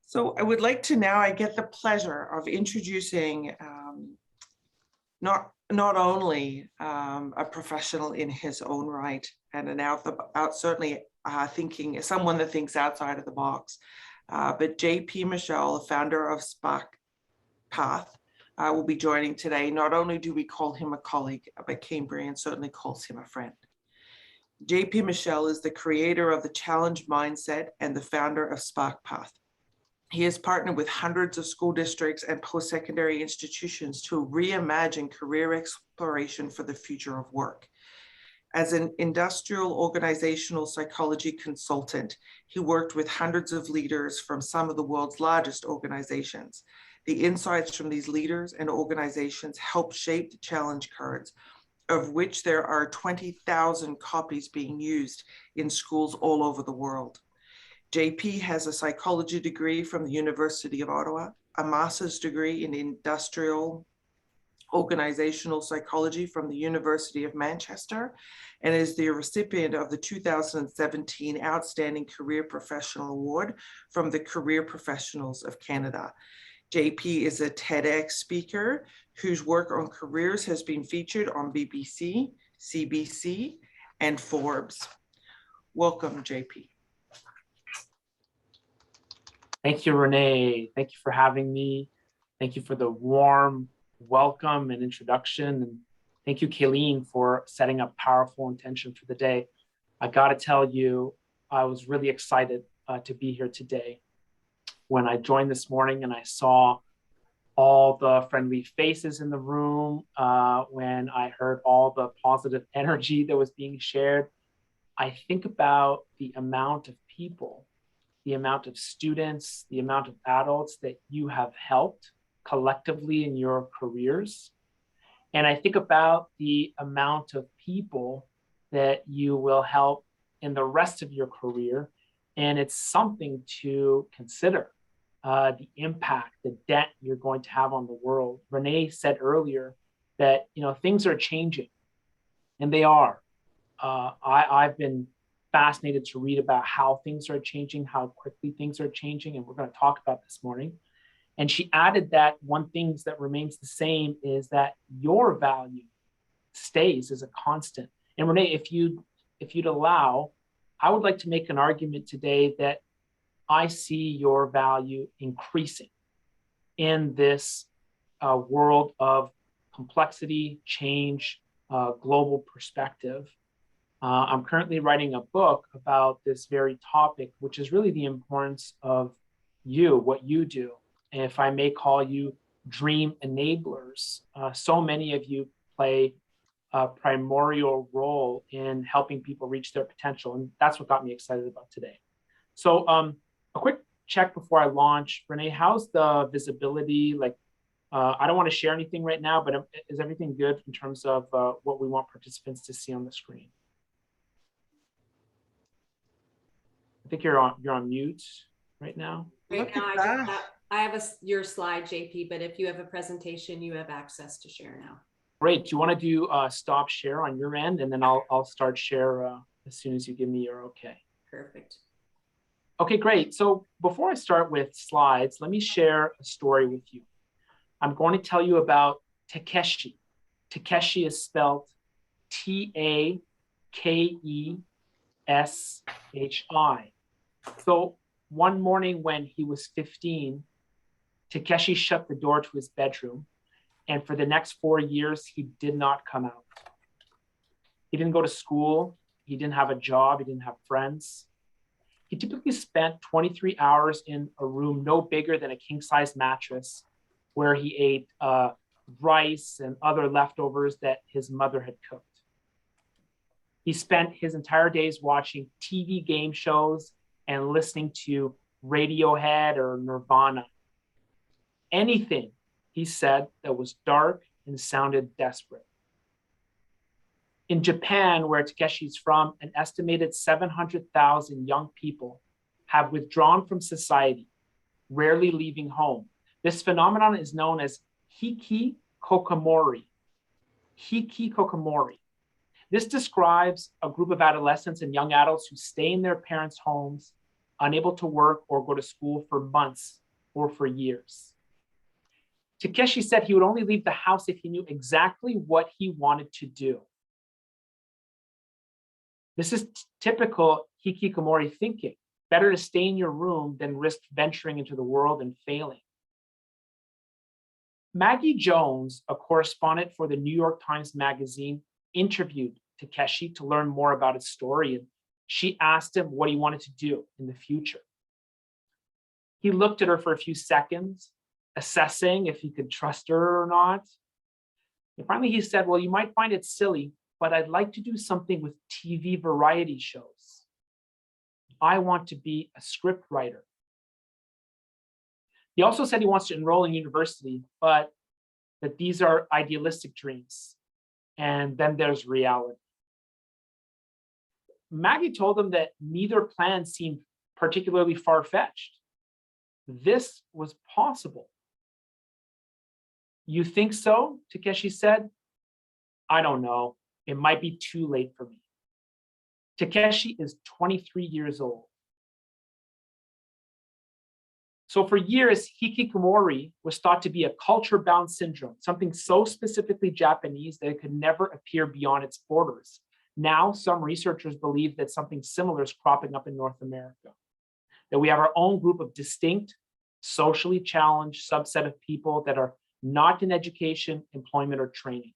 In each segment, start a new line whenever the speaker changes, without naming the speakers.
So I would like to now, I get the pleasure of introducing not only a professional in his own right and certainly thinking, someone that thinks outside of the box, but JP Michel, the founder of Spark Path, will be joining today. Not only do we call him a colleague, but Cambrian certainly calls him a friend. JP Michel is the creator of the Challenge Mindset and the founder of Spark Path. He has partnered with hundreds of school districts and post-secondary institutions to reimagine career exploration for the future of work. As an industrial organizational psychology consultant, he worked with hundreds of leaders from some of the world's largest organizations. The insights from these leaders and organizations help shape the challenge cards, of which there are 20,000 copies being used in schools all over the world. JP has a psychology degree from the University of Ottawa, a master's degree in industrial organizational psychology from the University of Manchester, and is the recipient of the 2017 Outstanding Career Professional Award from the Career Professionals of Canada. JP is a TEDx speaker whose work on careers has been featured on BBC, CBC, and Forbes. Welcome, JP.
Thank you, Renee. Thank you for having me. Thank you for the warm welcome and introduction. And thank you, Kayleen, for setting up powerful intention for the day. I got to tell you, I was really excited to be here today. When I joined this morning and I saw all the friendly faces in the room, when I heard all the positive energy that was being shared, I think about the amount of people, the amount of students, the amount of adults that you have helped collectively in your careers. And I think about the amount of people that you will help in the rest of your career. And it's something to consider, the impact, the debt you're going to have on the world. Renee said earlier that, things are changing, and they are. I've been fascinated to read about how things are changing, how quickly things are changing, and we're going to talk about this morning. And she added that one thing that remains the same is that your value stays as a constant. And Renee, if you'd allow, I would like to make an argument today that I see your value increasing in this world of complexity, change, global perspective. I'm currently writing a book about this very topic, which is really the importance of what you do. And if I may call you dream enablers, so many of you play a primordial role in helping people reach their potential. And that's what got me excited about today. So a quick check before I launch. Renee, how's the visibility? I don't want to share anything right now, but is everything good in terms of what we want participants to see on the screen? I think you're on mute right now.
Right now, I have your slide, JP, but if you have a presentation, you have access to share now.
Great. Do you want to do stop share on your end, and then I'll start share as soon as you give me your okay.
Perfect.
Okay, great. So before I start with slides, let me share a story with you. I'm going to tell you about Takeshi. Takeshi is spelled Takeshi. So one morning when he was 15, Takeshi shut the door to his bedroom, and for the next 4 years, he did not come out. He didn't go to school. He didn't have a job. He didn't have friends. He typically spent 23 hours in a room no bigger than a king-size mattress, where he ate rice and other leftovers that his mother had cooked. He spent his entire days watching TV game shows and listening to Radiohead or Nirvana. Anything, he said, that was dark and sounded desperate. In Japan, where Takeshi's from, an estimated 700,000 young people have withdrawn from society, rarely leaving home. This phenomenon is known as Hikikomori. Hikikomori. This describes a group of adolescents and young adults who stay in their parents' homes unable to work or go to school for months or for years. Takeshi said he would only leave the house if he knew exactly what he wanted to do. This is typical Hikikomori thinking. Better to stay in your room than risk venturing into the world and failing. Maggie Jones, a correspondent for the New York Times Magazine, interviewed Takeshi to learn more about his story, and she asked him what he wanted to do in the future. He looked at her for a few seconds, assessing if he could trust her or not. And finally he said, well, you might find it silly, but I'd like to do something with TV variety shows. I want to be a script writer. He also said he wants to enroll in university, but that these are idealistic dreams. And then there's reality. Maggie told him that neither plan seemed particularly far-fetched. This was possible. You think so? Takeshi said. I don't know. It might be too late for me. Takeshi is 23 years old. So for years, Hikikomori was thought to be a culture-bound syndrome, something so specifically Japanese that it could never appear beyond its borders. Now, some researchers believe that something similar is cropping up in North America, that we have our own group of distinct, socially challenged subset of people that are not in education, employment, or training.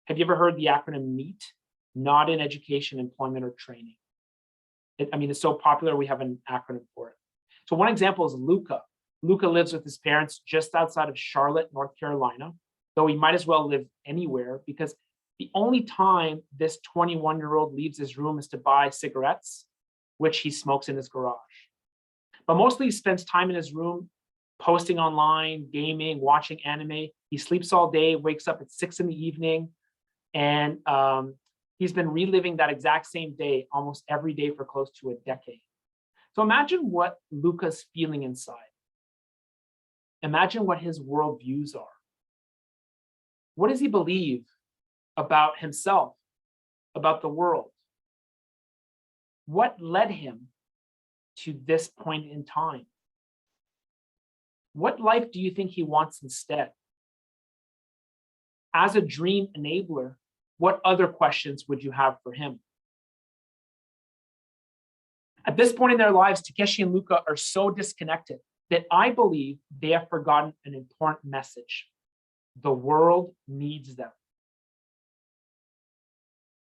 Have you ever heard the acronym NEET? Not in education, employment, or training. It's so popular, we have an acronym for it. So one example is Luca. Luca lives with his parents just outside of Charlotte, North Carolina, though he might as well live anywhere because the only time this 21-year-old leaves his room is to buy cigarettes, which he smokes in his garage. But mostly he spends time in his room, posting online, gaming, watching anime. He sleeps all day, wakes up at 6 p.m, and he's been reliving that exact same day almost every day for close to a decade. So imagine what Luca's feeling inside. Imagine what his worldviews are. What does he believe about himself, about the world? What led him to this point in time? What life do you think he wants instead? As a dream enabler, what other questions would you have for him? At this point in their lives, Takeshi and Luca are so disconnected that I believe they have forgotten an important message. The world needs them.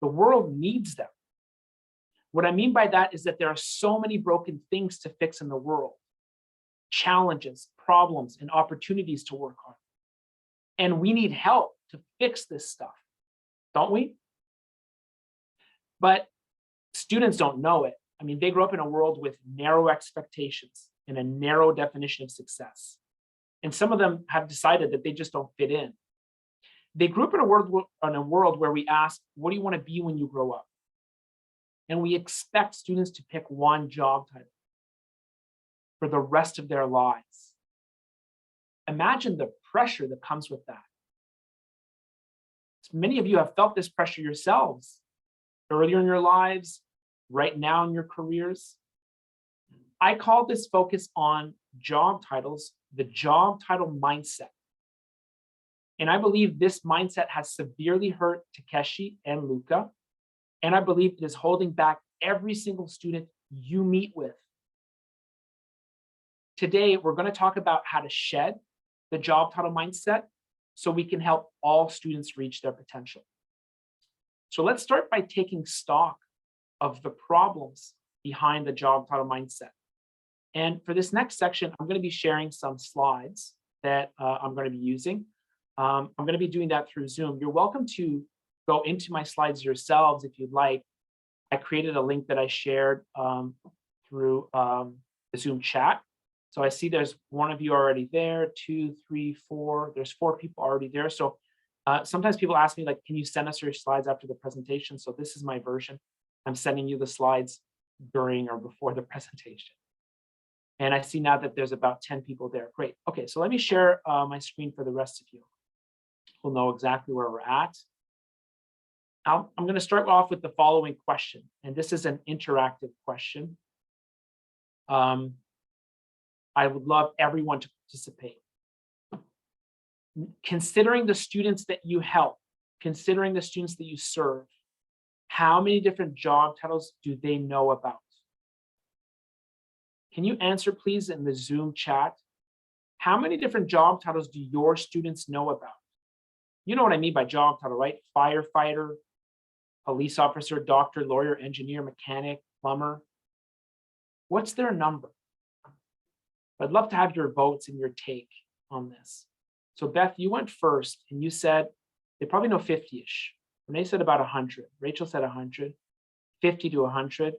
The world needs them. What I mean by that is that there are so many broken things to fix in the world. Challenges, problems, and opportunities to work on. And we need help to fix this stuff, don't we? But students don't know it. They grew up in a world with narrow expectations and a narrow definition of success. And some of them have decided that they just don't fit in. They grew up in a world where we ask, what do you want to be when you grow up? And we expect students to pick one job title for the rest of their lives. Imagine the pressure that comes with that. Many of you have felt this pressure yourselves earlier in your lives, right now in your careers. I call this focus on job titles the job title mindset. And I believe this mindset has severely hurt Takeshi and Luca. And I believe it is holding back every single student you meet with. Today, we're going to talk about how to shed the job title mindset so we can help all students reach their potential. So let's start by taking stock of the problems behind the job title mindset. And for this next section, I'm going to be sharing some slides that I'm going to be using. I'm going to be doing that through Zoom. You're welcome to go into my slides yourselves if you'd like. I created a link that I shared through the Zoom chat. So I see there's one of you already there, 2, 3, 4. There's 4 people already there. So sometimes people ask me, can you send us your slides after the presentation? So this is my version. I'm sending you the slides during or before the presentation. And I see now that there's about 10 people there. Great. Okay, so let me share my screen for the rest of you. We'll know exactly where we're at. I'm going to start off with the following question. And this is an interactive question. I would love everyone to participate. Considering the students that you help, considering the students that you serve, how many different job titles do they know about? Can you answer, please, in the Zoom chat? How many different job titles do your students know about? You know what I mean by job title, right? Firefighter, police officer, doctor, lawyer, engineer, mechanic, plumber. What's their number? I'd love to have your votes and your take on this. So Beth, you went first and you said they probably know 50-ish. Renee said about 100. Rachel said 100, 50 to 100.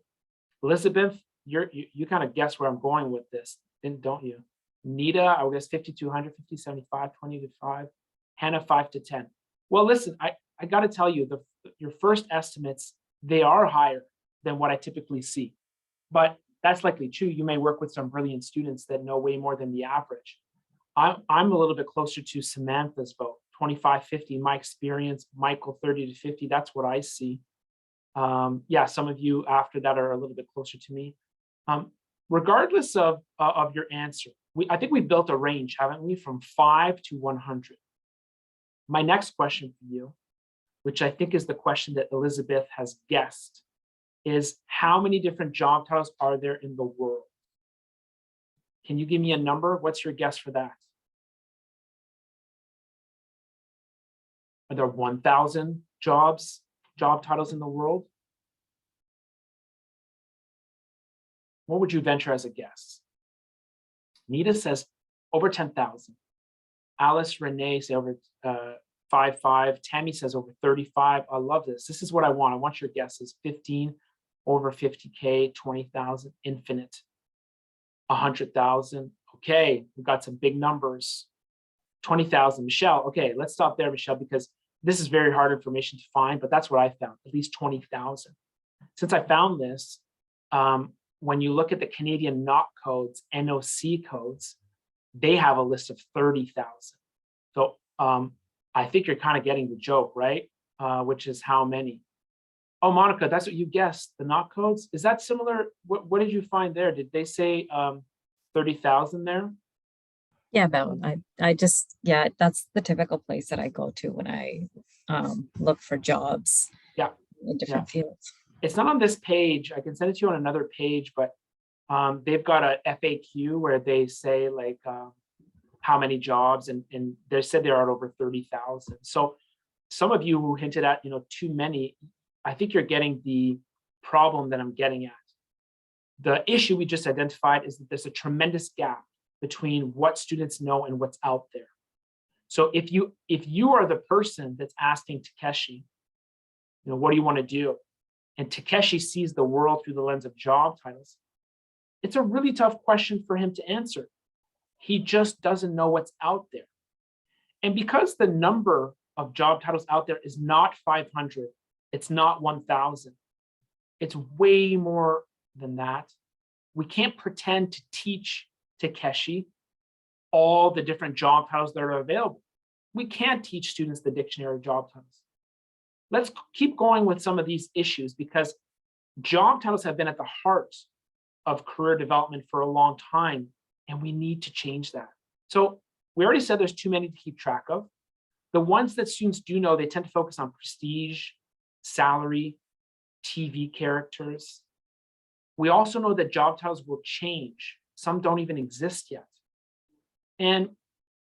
Elizabeth, you kind of guess where I'm going with this, don't you? Nita, I would guess 50 to 100, 50, 75, 20 to 5. Hannah, 5 to 10. Well, listen, I got to tell you, your first estimates, they are higher than what I typically see. But that's likely true. You may work with some brilliant students that know way more than the average. I'm a little bit closer to Samantha's vote, 25, 50, my experience, Michael, 30 to 50. That's what I see. Yeah, some of you after that are a little bit closer to me. Regardless of your answer, I think we built a range, haven't we, from 5 to 100. My next question for you, which I think is the question that Elizabeth has guessed, is how many different job titles are there in the world? Can you give me a number? What's your guess for that? Are there 1,000 job titles in the world? What would you venture as a guess? Nita says over 10,000. Alice, Renee say over 5. Tammy says over 35. I love this. This is what I want. I want your guesses. 15, over 50K, 20,000, infinite, 100,000. Okay, we've got some big numbers. 20,000. Michelle, okay, let's stop there, Michelle, because this is very hard information to find, but that's what I found, at least 20,000. Since I found this, when you look at the Canadian NOC codes, NOC codes, they have a list of 30,000. So I think you're kind of getting the joke, right? Which is how many? Oh, Monica, that's what you guessed, the NOC codes. Is that similar? What did you find there? Did they say 30,000 there?
Yeah, about I just, yeah, that's the typical place that I go to when I look for jobs.
Yeah.
In different fields.
It's not on this page. I can send it to you on another page, but they've got a FAQ where they say like how many jobs, and they said there are over 30,000. So some of you who hinted at, too many, I think you're getting the problem that I'm getting at. The issue we just identified is that there's a tremendous gap between what students know and what's out there. So if you are the person that's asking Takeshi, what do you want to do? And Takeshi sees the world through the lens of job titles, it's a really tough question for him to answer. He just doesn't know what's out there. And because the number of job titles out there is not 500, it's not 1,000, it's way more than that. We can't pretend to teach Takeshi all the different job titles that are available. We can't teach students the dictionary of job titles. Let's keep going with some of these issues, because job titles have been at the heart of career development for a long time, and we need to change that. So we already said there's too many to keep track of. The ones that students do know, they tend to focus on prestige, salary, TV characters. We also know that job titles will change. Some don't even exist yet. And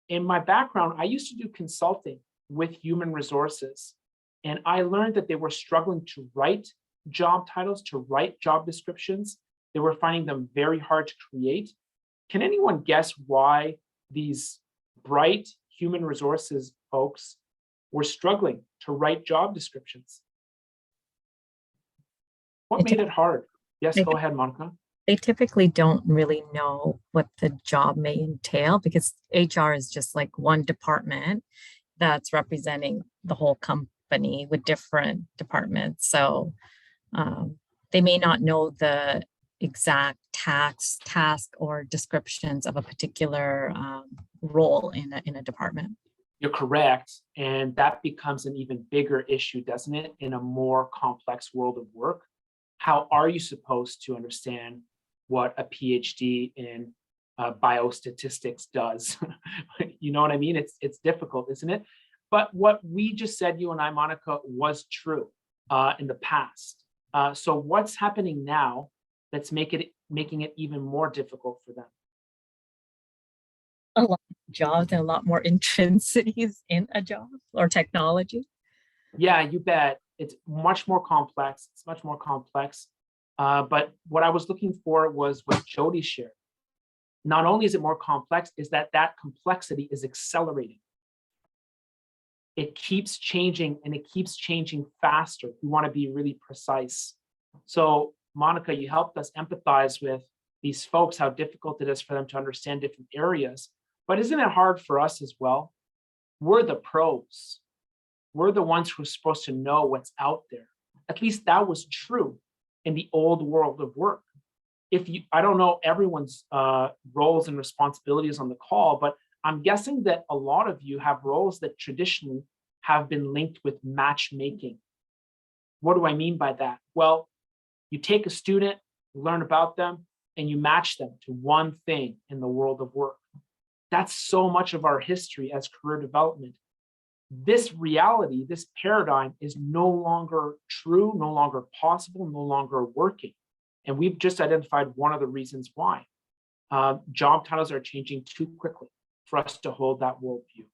in my background, I used to do consulting with human resources. And I learned that they were struggling to write job titles, to write job descriptions. They were finding them very hard to create. Can anyone guess why these bright human resources folks were struggling to write job descriptions? What made it hard? Yes, go ahead, Monica.
They typically don't really know what the job may entail, because HR is just like one department that's representing the whole company with different departments. So they may not know the exact task or descriptions of a particular role in a department.
You're correct. And that becomes an even bigger issue, doesn't it, in a more complex world of work? How are you supposed to understand what a PhD in biostatistics does. You know what I mean? It's difficult, isn't it? But what we just said, you and I, Monica, was true in the past. So what's happening now that's making it even more difficult for them?
A lot of jobs and a lot more intrinsities in a job or technology.
Yeah, you bet. It's much more complex. It's much more complex. But what I was looking for was what Jody shared. Not only is it more complex, is that complexity is accelerating. It keeps changing and it keeps changing faster. We want to be really precise. So Monica, you helped us empathize with these folks, how difficult it is for them to understand different areas. But isn't it hard for us as well? We're the pros. We're the ones who are supposed to know what's out there. At least that was true in the old world of work. I don't know everyone's roles and responsibilities on the call, but I'm guessing that a lot of you have roles that traditionally have been linked with matchmaking. What do I mean by that? Well, you take a student, learn about them, and you match them to one thing in the world of work. That's so much of our history as career development. This reality, this paradigm is no longer true, no longer possible, no longer working. And we've just identified one of the reasons why. Job titles are changing too quickly for us to hold that worldview.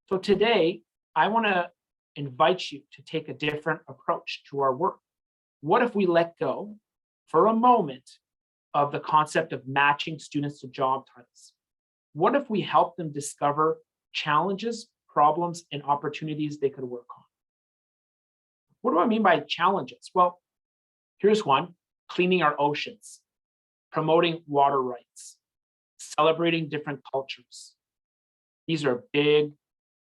So today, I want to invite you to take a different approach to our work. What if we let go for a moment of the concept of matching students to job titles? What if we help them discover challenges, problems, and opportunities they could work on? What do I mean by challenges? Well, here's one: cleaning our oceans, promoting water rights, celebrating different cultures. These are big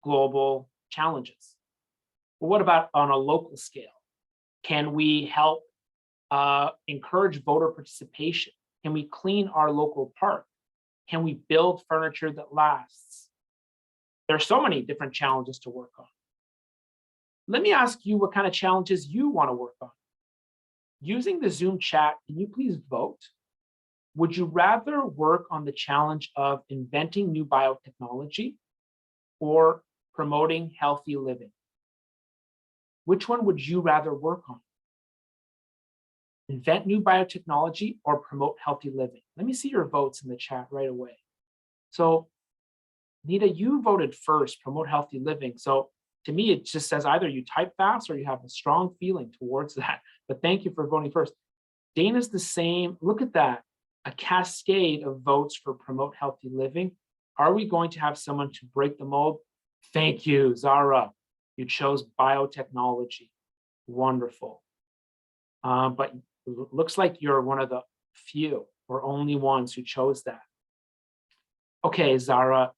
global challenges. But what about on a local scale? Can we help encourage voter participation? Can we clean our local park? Can we build furniture that lasts? There are so many different challenges to work on. Let me ask you what kind of challenges you want to work on. Using the Zoom chat, can you please vote? Would you rather work on the challenge of inventing new biotechnology or promoting healthy living? Which one would you rather work on? Invent new biotechnology or promote healthy living? Let me see your votes in the chat right away. So, Nita, you voted first, promote healthy living. So to me, it just says either you type fast or you have a strong feeling towards that. But thank you for voting first. Dana's the same. Look at that. A cascade of votes for promote healthy living. Are we going to have someone to break the mold? Thank you, Zara. You chose biotechnology. Wonderful. But it looks like you're one of the few or only ones who chose that. Okay, Zara,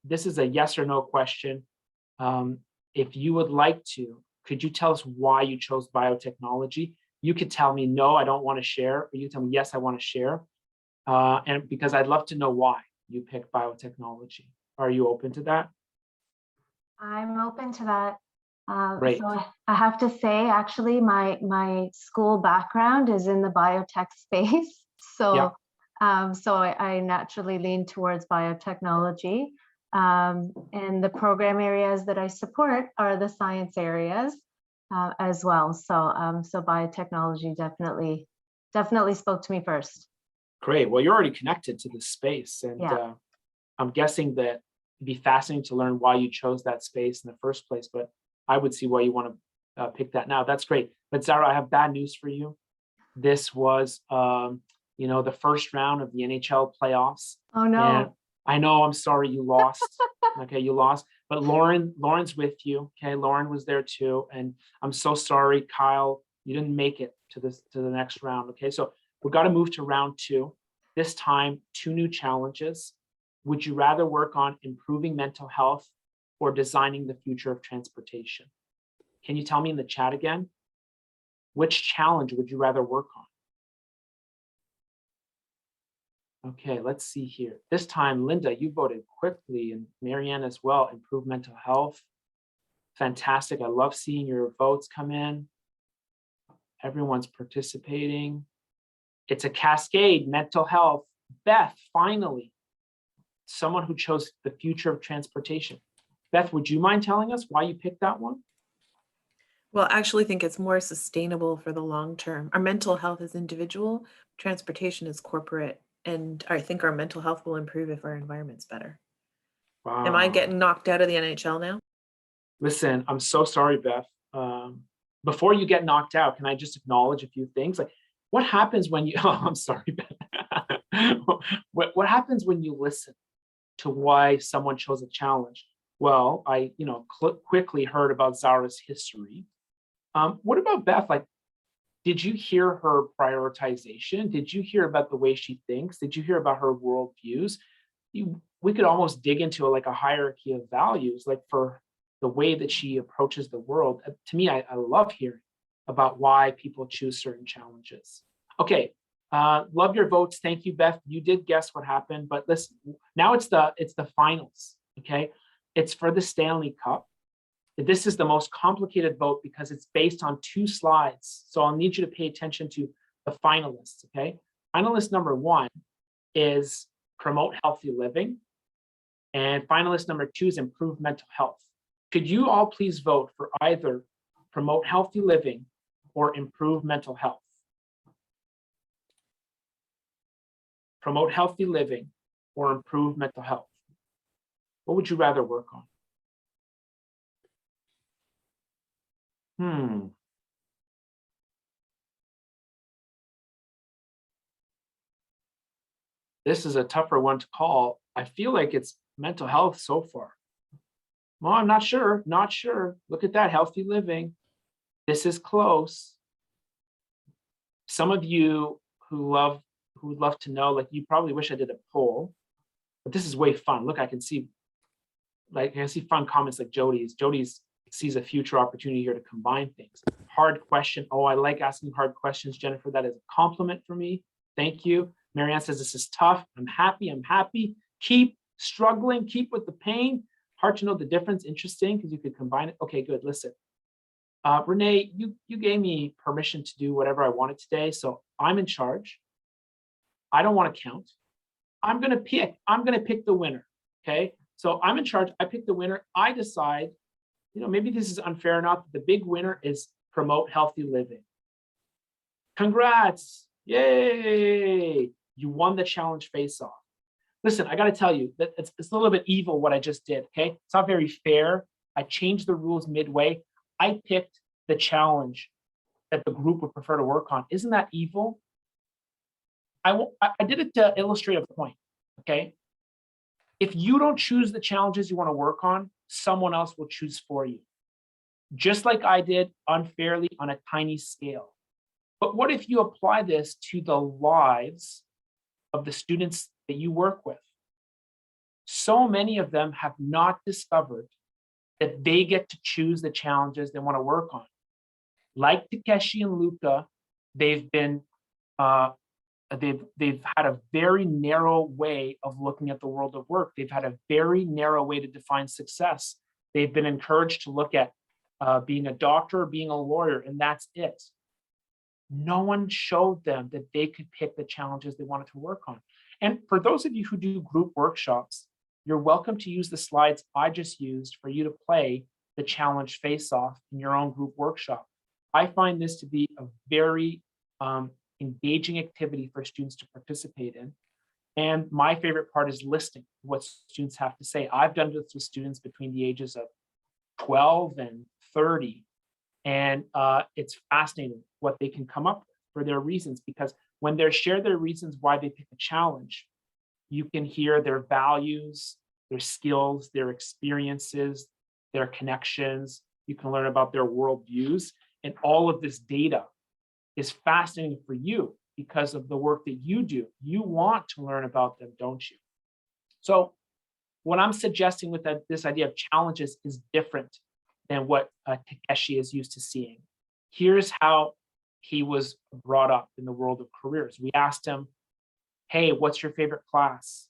this is a yes or no question. If you would like to, could you tell us why you chose biotechnology? You could tell me, no, I don't want to share, or you tell me, yes, I want to share. And because I'd love to know why you picked biotechnology. Are you open to that?
I'm open to that.
Great.
So I have to say, actually, my school background is in the biotech space. So, so I naturally lean towards biotechnology. And the program areas that I support are the science areas as well. So, so biotechnology definitely spoke to me first.
Great. Well, you're already connected to this space, and
Yeah.
I'm guessing that it'd be fascinating to learn why you chose that space in the first place. But I would see why you want to pick that now. That's great. But Zara, I have bad news for you. This was, the first round of the NHL playoffs.
Oh no.
And I know, I'm sorry you lost. Okay, you lost. But Lauren's with you. Okay, Lauren was there too. And I'm so sorry, Kyle, you didn't make it to the next round. Okay, so we've got to move to round 2. This time, 2 new challenges. Would you rather work on improving mental health or designing the future of transportation? Can you tell me in the chat again? Which challenge would you rather work on? Okay, let's see here. This time, Linda, you voted quickly, and Marianne as well. Improve mental health. Fantastic. I love seeing your votes come in. Everyone's participating. It's a cascade, mental health. Beth, finally, someone who chose the future of transportation. Beth, would you mind telling us why you picked that one?
Well, I actually think it's more sustainable for the long term. Our mental health is individual, transportation is corporate, and I think our mental health will improve if our environment's better. Am I
Wow.
getting knocked out of the NHL now?
Listen, I'm so sorry, Beth. Before you get knocked out, can I just acknowledge a few things? Like, what happens when you, oh, I'm sorry, Beth. What happens when you listen to why someone chose a challenge? Well, I, quickly heard about Zara's history. What about Beth? Like, did you hear her prioritization? Did you hear about the way she thinks? Did you hear about her worldviews? We could almost dig into a hierarchy of values, like for the way that she approaches the world. To me, I love hearing about why people choose certain challenges. Okay, love your votes. Thank you, Beth. You did guess what happened, but listen, now it's the finals. Okay, it's for the Stanley Cup. This is the most complicated vote because it's based on 2 slides. So I'll need you to pay attention to the finalists. Okay, finalist number 1 is promote healthy living, and finalist number 2 is improve mental health. Could you all please vote for either promote healthy living or improve mental health? Promote healthy living or improve mental health. What would you rather work on? This is a tougher one to call. I feel like it's mental health so far. Well, I'm not sure. Look at that, healthy living. This is close. Some of you who would love to know, like, you probably wish I did a poll, but this is way fun. Look, I can see fun comments like Jody's. Jody's sees a future opportunity here to combine things. Hard question. Oh, I like asking hard questions, Jennifer. That is a compliment for me. Thank you. Marianne says this is tough. I'm happy. Keep struggling. Keep with the pain. Hard to know the difference. Interesting, because you could combine it. Okay, good. Listen. Renee, you gave me permission to do whatever I wanted today, so I'm in charge. I don't want to count. I'm gonna pick the winner. Okay. So I'm in charge. I pick the winner. I decide, maybe this is unfair enough. The big winner is promote healthy living. Congrats. Yay. You won the challenge face-off. Listen, I got to tell you that it's a little bit evil what I just did. Okay. It's not very fair. I changed the rules midway. I picked the challenge that the group would prefer to work on. Isn't that evil? I did it to illustrate a point. Okay. If you don't choose the challenges you want to work on, someone else will choose for you. Just like I did unfairly on a tiny scale. But what if you apply this to the lives of the students that you work with? So many of them have not discovered that they get to choose the challenges they want to work on. Like Takeshi and Luca, they've had a very narrow way of looking at the world of work. They've had a very narrow way to define success. They've been encouraged to look at being a doctor, being a lawyer, and that's it. No one showed them that they could pick the challenges they wanted to work on. And for those of you who do group workshops, you're welcome to use the slides I just used for you to play the challenge face-off in your own group workshop. I find this to be a very engaging activity for students to participate in. And my favorite part is listening to what students have to say. I've done this with students between the ages of 12 and 30. And it's fascinating what they can come up with for their reasons, because when they share their reasons why they pick a challenge, you can hear their values, their skills, their experiences, their connections. You can learn about their worldviews. And all of this data is fascinating for you because of the work that you do. You want to learn about them, don't you? So what I'm suggesting with this idea of challenges is different than what Takeshi is used to seeing. Here's how he was brought up in the world of careers. We asked him, hey, what's your favorite class?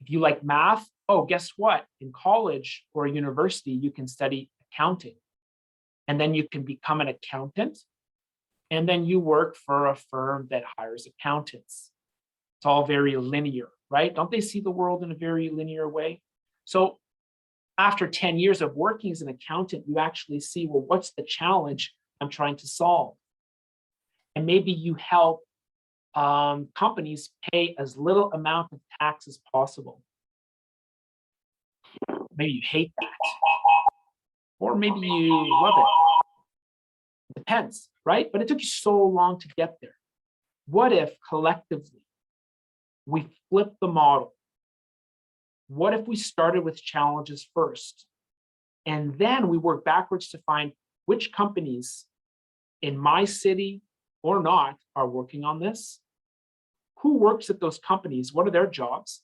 If you like math, oh, guess what? In college or university, you can study accounting. And then you can become an accountant. And then you work for a firm that hires accountants. It's all very linear, right? Don't they see the world in a very linear way? So after 10 years of working as an accountant, you actually see, well, what's the challenge I'm trying to solve? And maybe you help companies pay as little amount of tax as possible. Maybe you hate that, or maybe you love it. Depends, right? But it took you so long to get there. What if collectively we flip the model? What if we started with challenges first? And then we work backwards to find which companies in my city or not are working on this? Who works at those companies? What are their jobs?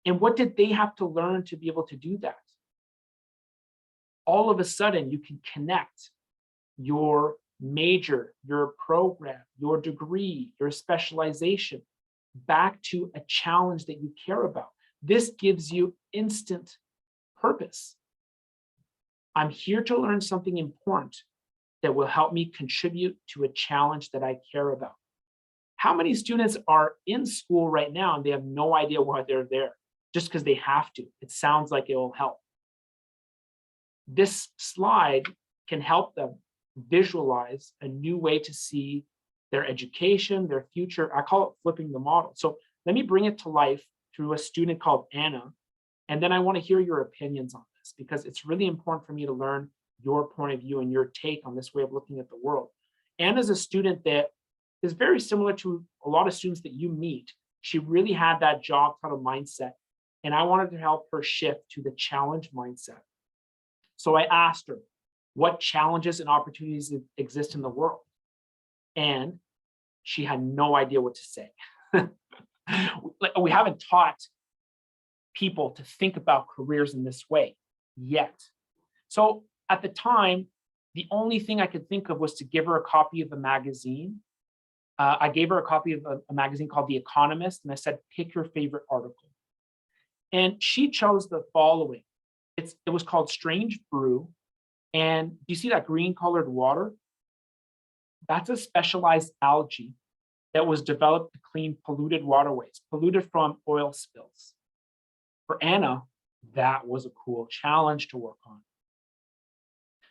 And what did they have to learn to be able to do that? All of a sudden, you can connect your major, your program, your degree, your specialization back to a challenge that you care about. This gives you instant purpose. I'm here to learn something important that will help me contribute to a challenge that I care about. How many students are in school right now and they have no idea why they're there, just because they have to? It sounds like it will help. This slide can help them visualize a new way to see their education, their future. I call it flipping the model. So let me bring it to life through a student called Anna. And then I want to hear your opinions on this, because it's really important for me to learn your point of view and your take on this way of looking at the world. Anna's a student that is very similar to a lot of students that you meet. She really had that job title mindset, and I wanted to help her shift to the challenge mindset. So I asked her, what challenges and opportunities exist in the world? And she had no idea what to say. We haven't taught people to think about careers in this way yet. So at the time, the only thing I could think of was to give her a copy of a magazine. I gave her a copy of a magazine called The Economist, and I said, pick your favorite article. And she chose the following. It was called Strange Brew. And do you see that green colored water? That's a specialized algae that was developed to clean polluted waterways, polluted from oil spills. For Anna, that was a cool challenge to work on.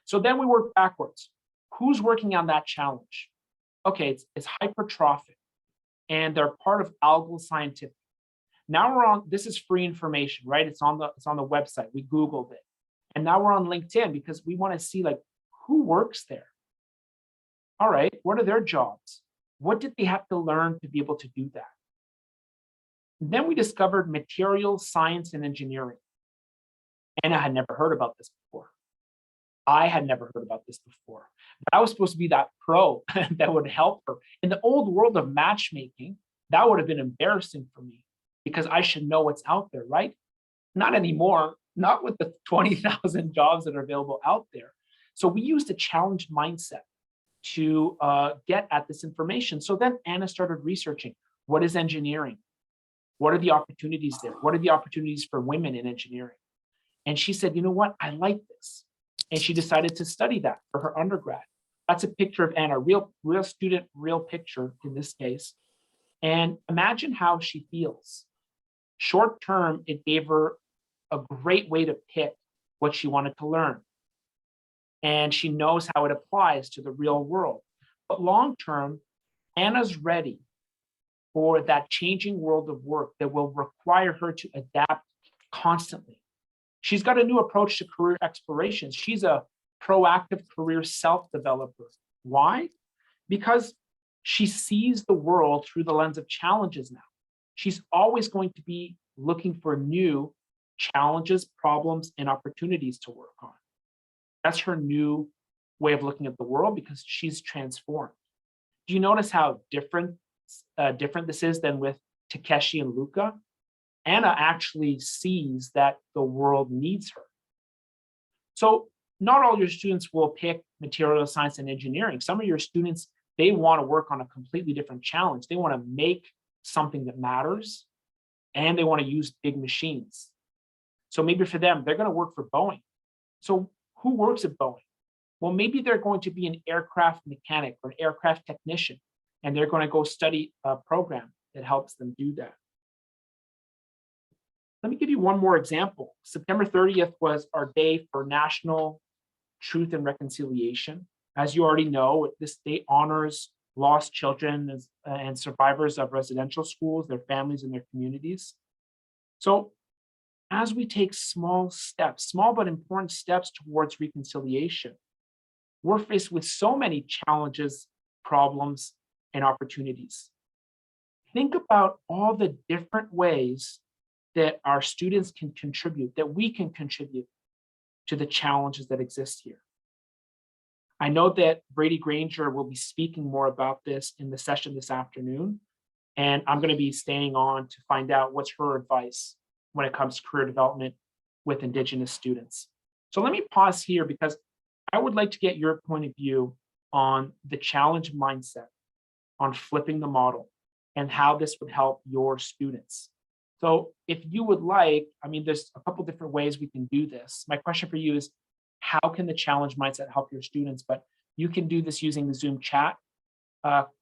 So then we work backwards. Who's working on that challenge? Okay, it's hypertrophic, and they're part of Algal Scientific. Now we're on, this is free information, right? It's on the website. We Googled it. And now we're on LinkedIn because we want to see, like, who works there? All right, what are their jobs? What did they have to learn to be able to do that? And then we discovered materials science and engineering. Anna had never heard about this before. I had never heard about this before. But I was supposed to be that pro that would help her. In the old world of matchmaking, that would have been embarrassing for me because I should know what's out there, right? Not anymore, not with the 20,000 jobs that are available out there. So we used a challenge mindset to get at this information. So then Anna started researching, what is engineering? What are the opportunities there? What are the opportunities for women in engineering? And she said, you know what, I like this. And she decided to study that for her undergrad. That's a picture of Anna, real student, real picture in this case. And imagine how she feels. Short term, it gave her a great way to pick what she wanted to learn. And she knows how it applies to the real world. But long term, Anna's ready for that changing world of work that will require her to adapt constantly. She's got a new approach to career exploration. She's a proactive career self-developer. Why? Because she sees the world through the lens of challenges now. She's always going to be looking for new challenges, problems, and opportunities to work on. That's her new way of looking at the world because she's transformed. Do you notice how different this is than with Takeshi and Luca? Anna actually sees that the world needs her. So not all your students will pick material science and engineering. Some of your students, they want to work on a completely different challenge. They want to make something that matters, and they want to use big machines. So maybe for them, they're going to work for Boeing. So who works at Boeing? Well, maybe they're going to be an aircraft mechanic or an aircraft technician, and they're going to go study a program that helps them do that. Let me give you one more example. September 30th was our day for National Truth and Reconciliation. As you already know, this day honors lost children and survivors of residential schools, their families, and their communities. So as we take small steps, small but important steps towards reconciliation, we're faced with so many challenges, problems, and opportunities. Think about all the different ways that our students can contribute, that we can contribute to the challenges that exist here. I know that Brady Granger will be speaking more about this in the session this afternoon, and I'm going to be staying on to find out what's her advice when it comes to career development with Indigenous students. So let me pause here because I would like to get your point of view on the challenge mindset, on flipping the model, and how this would help your students. So if you would like, I mean, there's a couple different ways we can do this. My question for you is, how can the challenge mindset help your students? But you can do this using the Zoom chat.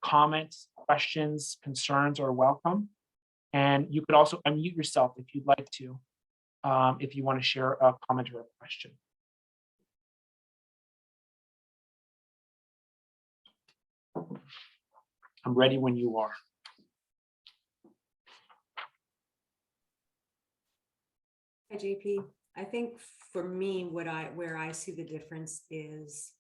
Comments, questions, concerns are welcome. And you could also unmute yourself if you'd like to, if you want to share a comment or a question. I'm ready when you are.
Hi, JP. I think for me, where I see the difference is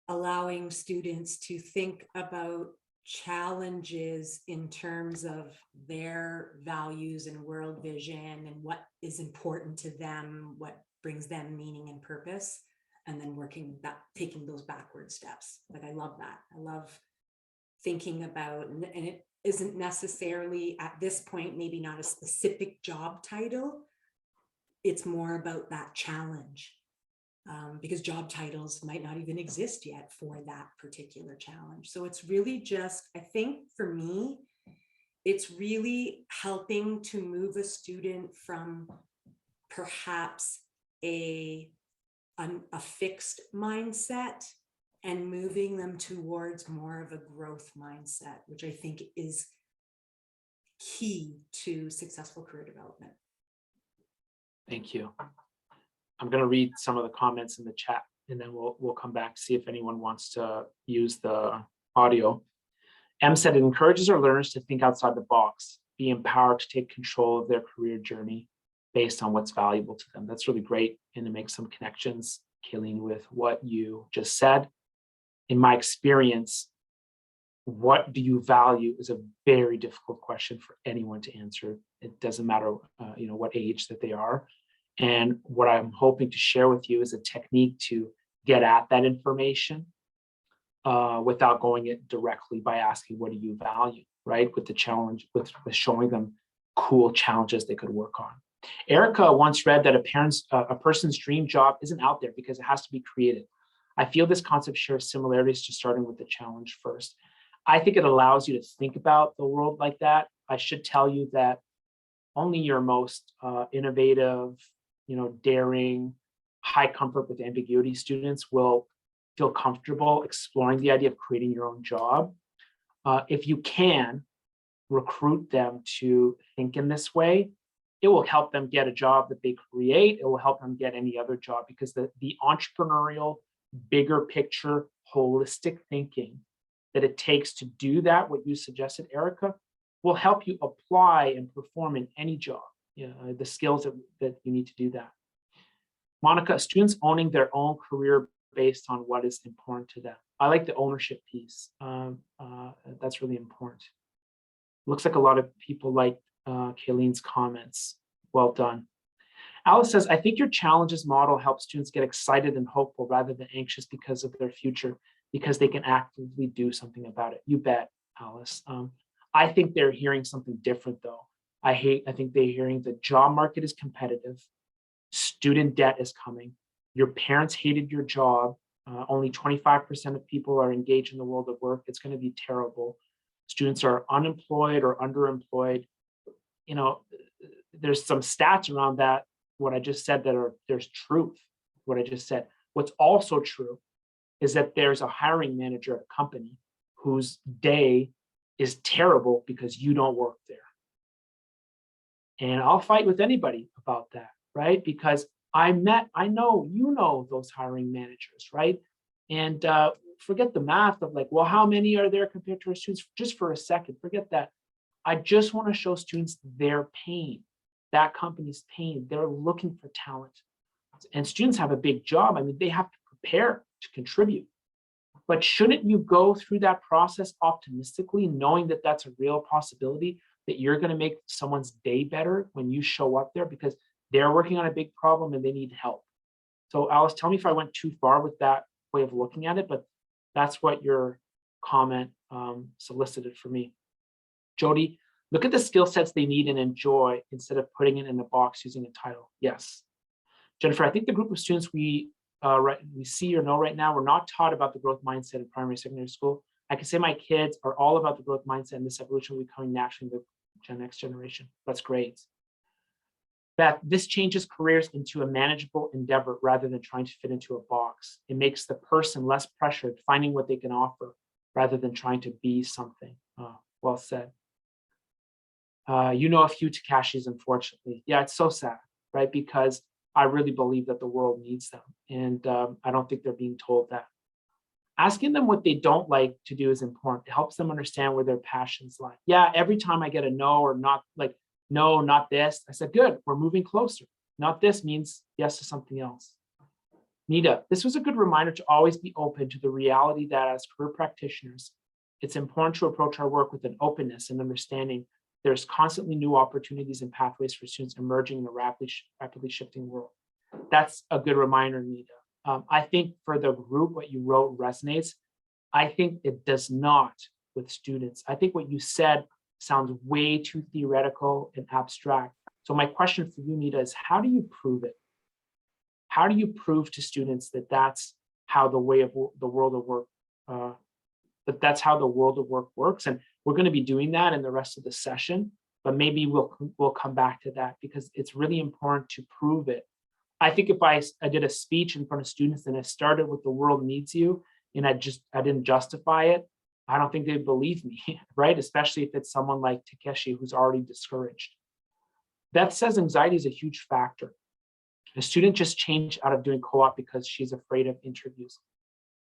allowing students to think about challenges in terms of their values and world vision and what is important to them, what brings them meaning and purpose, and then taking those backward steps. Like, I love that. I love thinking about, and it isn't necessarily at this point, maybe not a specific job title. It's more about that challenge, because job titles might not even exist yet for that particular challenge. So it's really just, I think for me, it's really helping to move a student from perhaps a fixed mindset and moving them towards more of a growth mindset, which I think is key to successful career development.
Thank you. I'm going to read some of the comments in the chat, and then we'll come back, see if anyone wants to use the audio. M said it encourages our learners to think outside the box, be empowered to take control of their career journey based on what's valuable to them. That's really great, and to make some connections, Kayleen, with what you just said. In my experience, what do you value is a very difficult question for anyone to answer. It doesn't matter, what age that they are. And what I'm hoping to share with you is a technique to get at that information without going it directly by asking, what do you value, right? With the challenge, with showing them cool challenges they could work on. Erica once read that a person's dream job isn't out there because it has to be created. I feel this concept shares similarities to starting with the challenge first. I think it allows you to think about the world like that. I should tell you that only your most innovative, daring, high comfort with ambiguity students will feel comfortable exploring the idea of creating your own job. If you can recruit them to think in this way, it will help them get a job that they create. It will help them get any other job, because the entrepreneurial, bigger picture, holistic thinking that it takes to do that, what you suggested, Erica, will help you apply and perform in any job, the skills that you need to do that. Monica, students owning their own career based on what is important to them. I like the ownership piece. That's really important. Looks like a lot of people like Kayleen's comments. Well done. Alice says, I think your challenges model helps students get excited and hopeful rather than anxious because of their future, because they can actively do something about it. You bet, Alice. I think they're hearing something different though. I think they're hearing the job market is competitive. Student debt is coming. Your parents hated your job. Only 25% of people are engaged in the world of work. It's going to be terrible. Students are unemployed or underemployed. There's some stats around that. What I just said there's truth. What I just said, What's also true is that there's a hiring manager at a company whose day is terrible because you don't work there. And I'll fight with anybody about that, right? Because I know those hiring managers, right? And forget the math of like, well, how many are there compared to our students? Just for a second, forget that. I just want to show students their pain, that company's pain. They're looking for talent. And students have a big job. I mean, they have to prepare to contribute. But shouldn't you go through that process optimistically, knowing that that's a real possibility, that you're going to make someone's day better when you show up there because they're working on a big problem and they need help? So Alice, tell me if I went too far with that way of looking at it, but that's what your comment solicited for me. Jody, look at the skill sets they need and enjoy instead of putting it in a box using a title. Yes. Jennifer, I think the group of students we see or know right now, we're not taught about the growth mindset in primary secondary school. I can say my kids are all about the growth mindset, and this evolution will be coming naturally in the Gen X generation. That's great. Beth, this changes careers into a manageable endeavor rather than trying to fit into a box. It makes the person less pressured, finding what they can offer rather than trying to be something. Well said. You know a few Takashis, unfortunately. Yeah, it's so sad, right? Because I really believe that the world needs them. And I don't think they're being told that. Asking them what they don't like to do is important. It helps them understand where their passions lie. Yeah, every time I get a no or not, like, no, not this, I said, good, we're moving closer. Not this means yes to something else. Nita, this was a good reminder to always be open to the reality that as career practitioners, it's important to approach our work with an openness and understanding there's constantly new opportunities and pathways for students emerging in a rapidly shifting world. That's a good reminder, Nita. I think for the group, what you wrote resonates. I think it does not with students. I think what you said sounds way too theoretical and abstract. So my question for you, Nita, is how do you prove it? How do you prove to students that that's how the way of the world of work, that's how the world of work works? And we're going to be doing that in the rest of the session, but maybe we'll come back to that because it's really important to prove it. I think if I did a speech in front of students and I started with the world needs you and I didn't justify it, I don't think they'd believe me, right? Especially if it's someone like Takeshi who's already discouraged. Beth says anxiety is a huge factor. A student just changed out of doing co-op because she's afraid of interviews.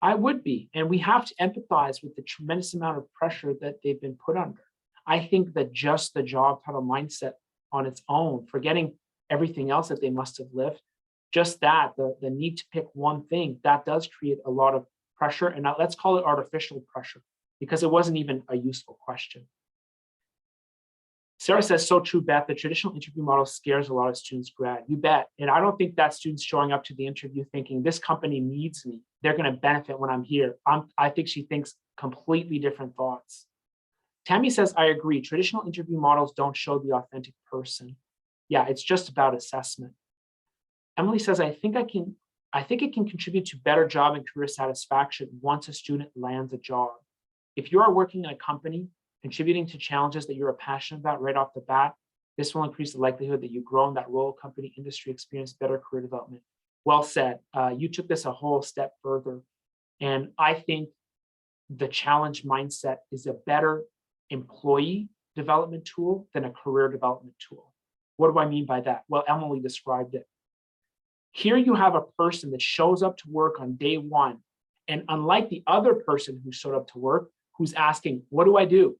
I would be, and we have to empathize with the tremendous amount of pressure that they've been put under. I think that just the job title mindset on its own, forgetting everything else that they must have lived, just that, the need to pick one thing, that does create a lot of pressure. And now let's call it artificial pressure because it wasn't even a useful question. Sarah says, so true, Beth, the traditional interview model scares a lot of students grad. You bet. And I don't think that student's showing up to the interview thinking this company needs me. They're going to benefit when I'm here. I think she thinks completely different thoughts. Tammy says, I agree. Traditional interview models don't show the authentic person. Yeah, it's just about assessment. Emily says, I think it can contribute to better job and career satisfaction once a student lands a job. If you are working in a company, contributing to challenges that you're passionate about right off the bat, this will increase the likelihood that you grow in that role, company, industry, experience better career development. Well said. You took this a whole step further. And I think the challenge mindset is a better employee development tool than a career development tool. What do I mean by that? Well, Emily described it. Here you have a person that shows up to work on day one. And unlike the other person who showed up to work, who's asking, what do I do?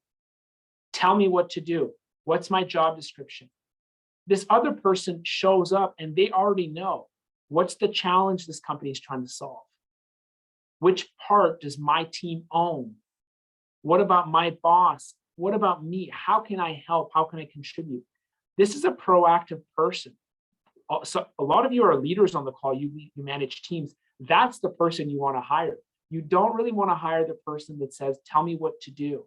Tell me what to do. What's my job description? This other person shows up and they already know what's the challenge this company is trying to solve. Which part does my team own? What about my boss? What about me? How can I help? How can I contribute? This is a proactive person. So a lot of you are leaders on the call. You manage teams. That's the person you want to hire. You don't really want to hire the person that says, tell me what to do.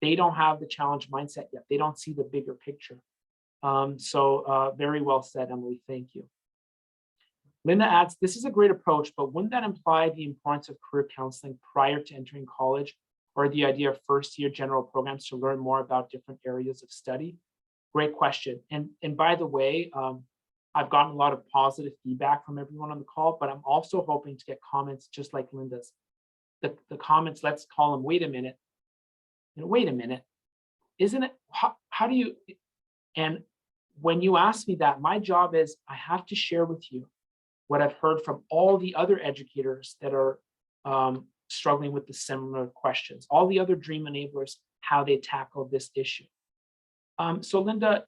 They don't have the challenge mindset yet. They don't see the bigger picture. So very well said, Emily. Thank you. Linda adds, this is a great approach, but wouldn't that imply the importance of career counseling prior to entering college, or the idea of first-year general programs to learn more about different areas of study? Great question. And by the way, I've gotten a lot of positive feedback from everyone on the call, but I'm also hoping to get comments just like Linda's. The comments, let's call them, wait a minute, wait a minute, isn't it, how do you, and when you ask me that, my job is I have to share with you what I've heard from all the other educators that are struggling with the similar questions, all the other dream enablers, how they tackle this issue. So Linda,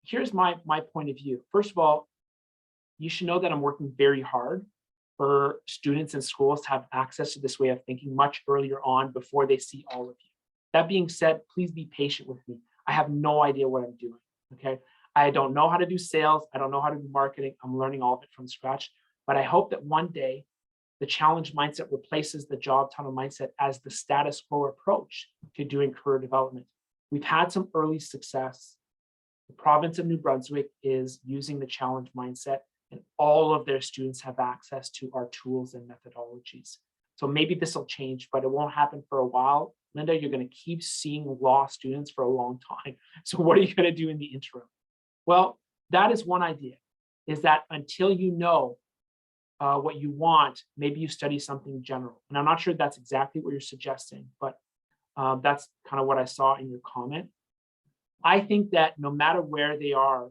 here's my point of view. First of all, you should know that I'm working very hard for students in schools to have access to this way of thinking much earlier on before they see all of you. That being said, please be patient with me. I have no idea what I'm doing, okay? I don't know how to do sales. I don't know how to do marketing. I'm learning all of it from scratch. But I hope that one day the challenge mindset replaces the job tunnel mindset as the status quo approach to doing career development. We've had some early success. The province of New Brunswick is using the challenge mindset, and all of their students have access to our tools and methodologies. So maybe this will change, but it won't happen for a while. Linda, you're going to keep seeing law students for a long time. So what are you going to do in the interim? Well, that is one idea, is that until you know what you want, maybe you study something general. And I'm not sure that's exactly what you're suggesting, but that's kind of what I saw in your comment. I think that no matter where they are,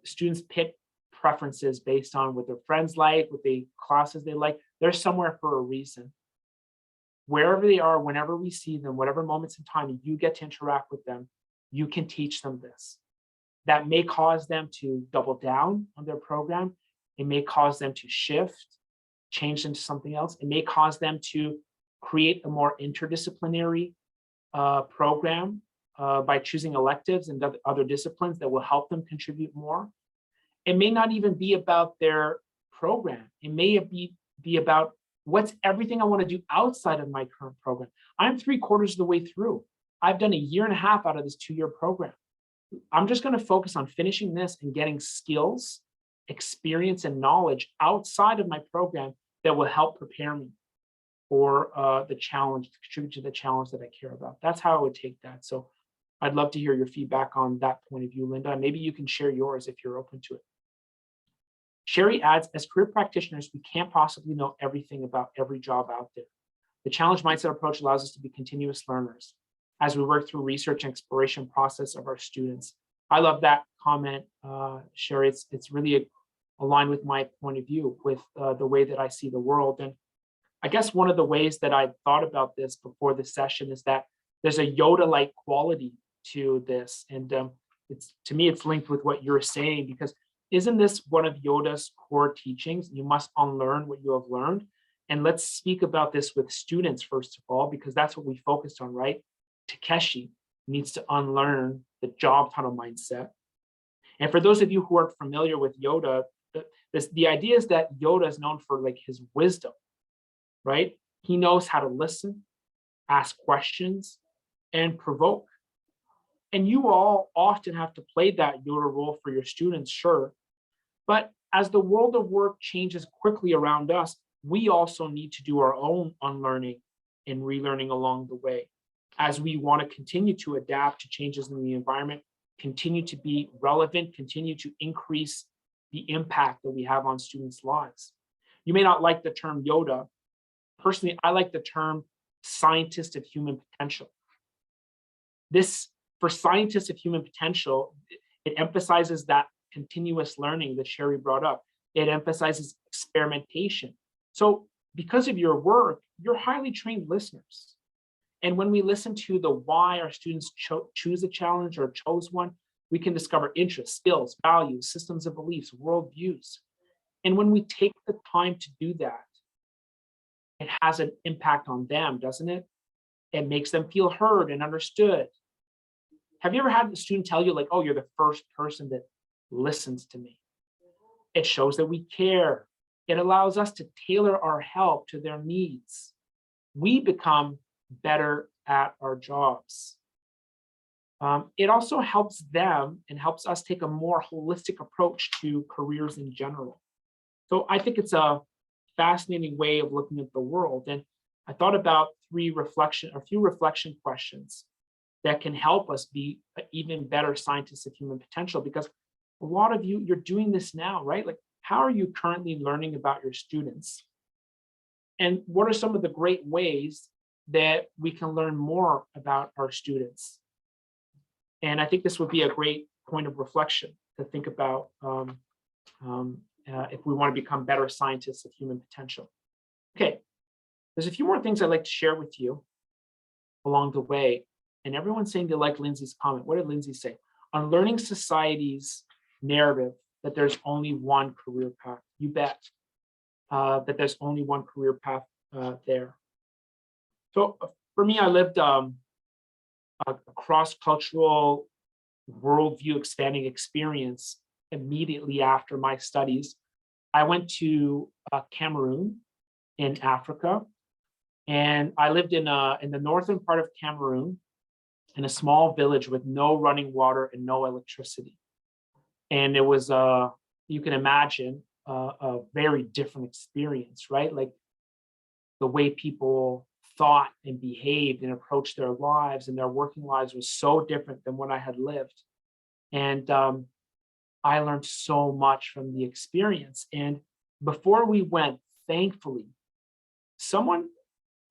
students pick preferences based on what their friends like, what the classes they like. They're somewhere for a reason. Wherever they are, whenever we see them, whatever moments in time you get to interact with them, you can teach them this. That may cause them to double down on their program. It may cause them to shift, change into something else. It may cause them to create a more interdisciplinary program by choosing electives and other disciplines that will help them contribute more. It may not even be about their program. It may be about what's everything I want to do outside of my current program. I'm 3/4 of the way through. I've done 1.5 years out of this 2-year program. I'm just going to focus on finishing this and getting skills, experience, and knowledge outside of my program that will help prepare me for the challenge, to contribute to the challenge that I care about. That's how I would take that. So I'd love to hear your feedback on that point of view, Linda. Maybe you can share yours if you're open to it. Sherry adds, as career practitioners, we can't possibly know everything about every job out there. The challenge mindset approach allows us to be continuous learners as we work through research and exploration process of our students. I love that comment, Sherry. It's really aligned with my point of view, with the way that I see the world. And I guess one of the ways that I thought about this before the session is that there's a Yoda-like quality to this. And to me, it's linked with what you're saying, because isn't this one of Yoda's core teachings? You must unlearn what you have learned. And let's speak about this with students, first of all, because that's what we focused on, right? Takeshi needs to unlearn the job tunnel mindset. And for those of you who aren't familiar with Yoda, the idea is that Yoda is known for like his wisdom, right? He knows how to listen, ask questions, and provoke. And you all often have to play that Yoda role for your students, sure. But as the world of work changes quickly around us, we also need to do our own unlearning and relearning along the way, as we want to continue to adapt to changes in the environment, continue to be relevant, continue to increase the impact that we have on students' lives. You may not like the term Yoda. Personally, I like the term scientist of human potential. This, for scientists of human potential, it emphasizes that continuous learning that Sherry brought up. It emphasizes experimentation. So because of your work, you're highly trained listeners. And when we listen to the why our students choose a challenge or chose one, we can discover interests, skills, values, systems of beliefs, worldviews. And when we take the time to do that, it has an impact on them, doesn't it? It makes them feel heard and understood. Have you ever had a student tell you, like, oh, you're the first person that listens to me? It shows that we care. It allows us to tailor our help to their needs. We become better at our jobs. It also helps them and helps us take a more holistic approach to careers in general. So I think it's a fascinating way of looking at the world. And I thought about a few reflection questions that can help us be even better scientists of human potential, because a lot of you, you're doing this now, right? Like, how are you currently learning about your students? And what are some of the great ways that we can learn more about our students? And I think this would be a great point of reflection to think about if we want to become better scientists of human potential. Okay, there's a few more things I'd like to share with you along the way. And everyone's saying they like Lindsay's comment. What did Lindsay say? On Learning Society's narrative that there's only one career path. You bet that there's only one career path there. So for me, I lived a cross-cultural worldview expanding experience immediately after my studies. I went to Cameroon in Africa, and I lived in the northern part of Cameroon in a small village with no running water and no electricity. And it was, you can imagine, a very different experience, right? Like the way people thought and behaved and approached their lives and their working lives was so different than what I had lived. And I learned so much from the experience. And before we went, thankfully, someone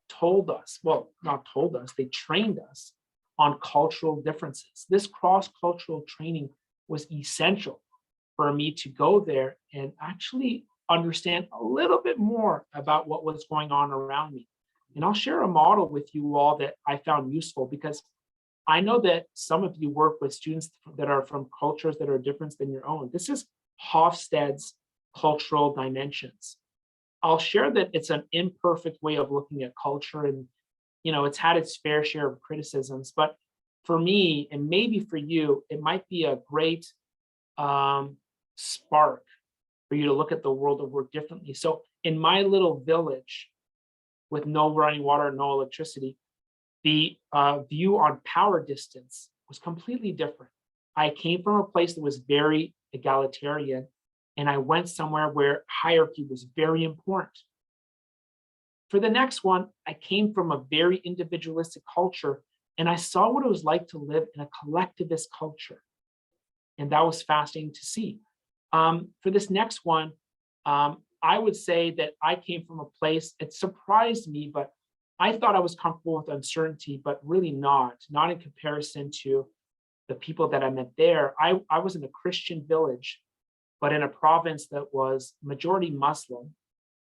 told us, well, not told us, they trained us on cultural differences. This cross-cultural training was essential for me to go there and actually understand a little bit more about what was going on around me. And I'll share a model with you all that I found useful, because I know that some of you work with students that are from cultures that are different than your own. This is Hofstede's cultural dimensions. I'll share that it's an imperfect way of looking at culture, and it's had its fair share of criticisms, but for me, and maybe for you, it might be a great spark for you to look at the world of work differently. So in my little village with no running water and no electricity, the view on power distance was completely different. I came from a place that was very egalitarian, and I went somewhere where hierarchy was very important. For the next one, I came from a very individualistic culture, and I saw what it was like to live in a collectivist culture. And that was fascinating to see. For this next one, I would say that I came from a place, it surprised me, but I thought I was comfortable with uncertainty, but really not in comparison to the people that I met there. I was in a Christian village, but in a province that was majority Muslim.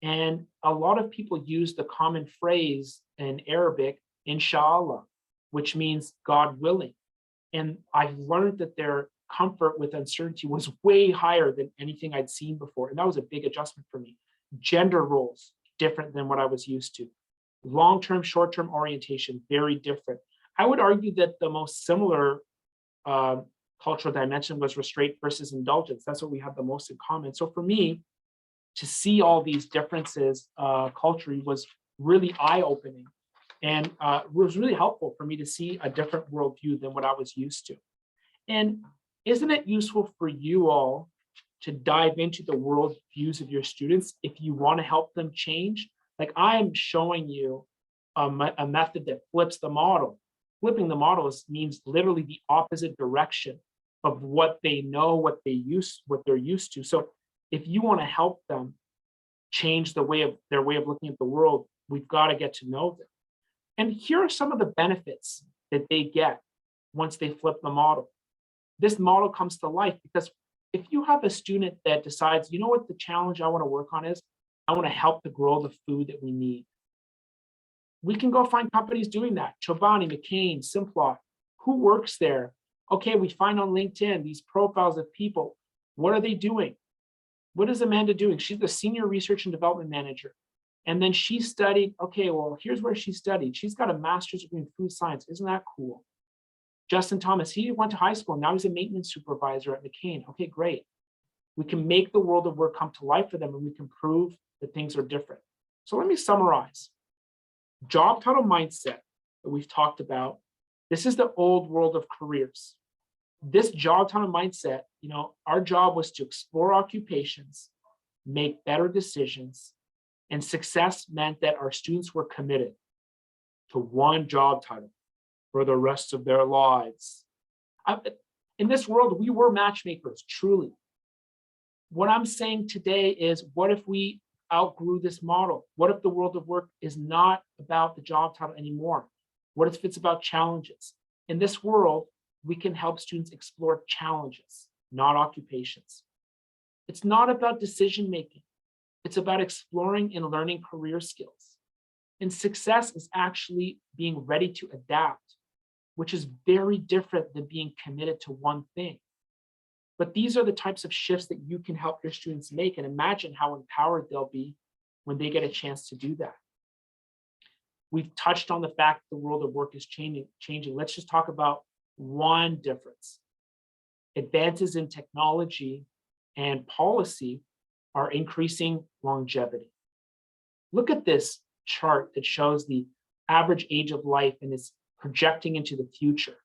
And a lot of people use the common phrase in Arabic, inshallah, which means God willing. And I've learned that their comfort with uncertainty was way higher than anything I'd seen before. And that was a big adjustment for me. Gender roles, different than what I was used to. Long-term, short-term orientation, very different. I would argue that the most similar cultural dimension was restraint versus indulgence. That's what we have the most in common. So for me, to see all these differences culturally was really eye-opening, and was really helpful for me to see a different worldview than what I was used to. And isn't it useful for you all to dive into the world views of your students if you want to help them change? Like, I'm showing you a method that flips the model. Flipping the model means literally the opposite direction of what they know, what they're used to. So if you want to help them change their way of looking at the world, we've got to get to know them. And here are some of the benefits that they get once they flip the model. This model comes to life because if you have a student that decides, you know what the challenge I want to work on is, I want to help to grow the food that we need. We can go find companies doing that. Chobani, McCain, Simplot. Who works there? Okay, we find on LinkedIn these profiles of people. What are they doing? What is Amanda doing? She's the senior research and development manager. And then she studied, okay, well, here's where she studied. She's got a master's degree in food science. Isn't that cool? Justin Thomas, he went to high school. Now he's a maintenance supervisor at McCain. Okay, great. We can make the world of work come to life for them, and we can prove that things are different. So let me summarize. Job title mindset that we've talked about. This is the old world of careers. This job title mindset, our job was to explore occupations, make better decisions, and success meant that our students were committed to one job title for the rest of their lives. In this world, we were matchmakers, truly. What I'm saying today is, what if we outgrew this model? What if the world of work is not about the job title anymore? What if it's about challenges? In this world, we can help students explore challenges, not occupations. It's not about decision-making. It's about exploring and learning career skills. And success is actually being ready to adapt, which is very different than being committed to one thing. But these are the types of shifts that you can help your students make, and imagine how empowered they'll be when they get a chance to do that. We've touched on the fact that the world of work is changing. Let's just talk about one difference. Advances in technology and policy are increasing longevity. Look at this chart that shows the average age of life and is projecting into the future.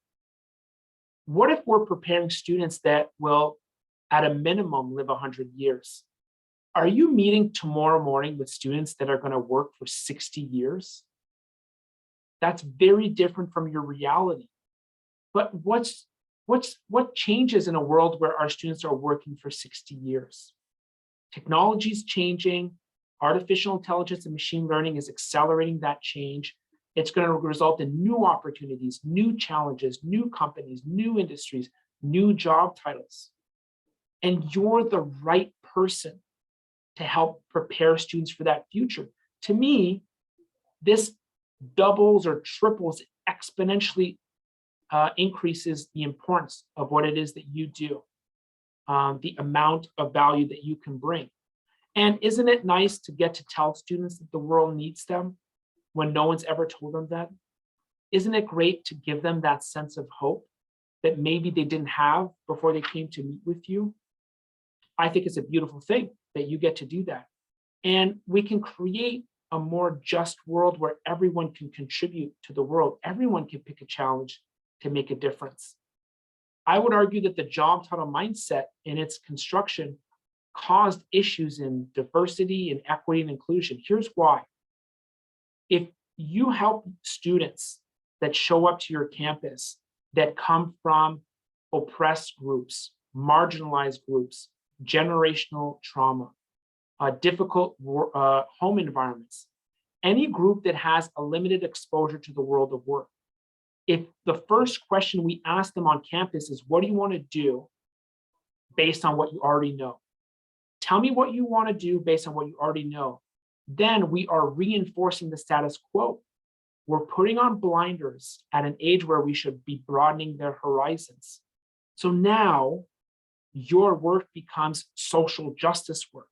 What if we're preparing students that will, at a minimum, live 100 years? Are you meeting tomorrow morning with students that are going to work for 60 years? That's very different from your reality. But what changes in a world where our students are working for 60 years? Technology is changing. Artificial intelligence and machine learning is accelerating that change. It's going to result in new opportunities, new challenges, new companies, new industries, new job titles. And you're the right person to help prepare students for that future. To me, this doubles or triples, exponentially increases the importance of what it is that you do, the amount of value that you can bring. And isn't it nice to get to tell students that the world needs them when no one's ever told them that? Isn't it great to give them that sense of hope that maybe they didn't have before they came to meet with you? I think it's a beautiful thing that you get to do that. And we can create a more just world where everyone can contribute to the world. Everyone can pick a challenge to make a difference. I would argue that the job title mindset in its construction caused issues in diversity and equity and inclusion. Here's why. If you help students that show up to your campus that come from oppressed groups, marginalized groups, generational trauma, difficult home environments, any group that has a limited exposure to the world of work, if the first question we ask them on campus is, what do you want to do based on what you already know? Tell me what you want to do based on what you already know. Then we are reinforcing the status quo. We're putting on blinders at an age where we should be broadening their horizons. So now your work becomes social justice work.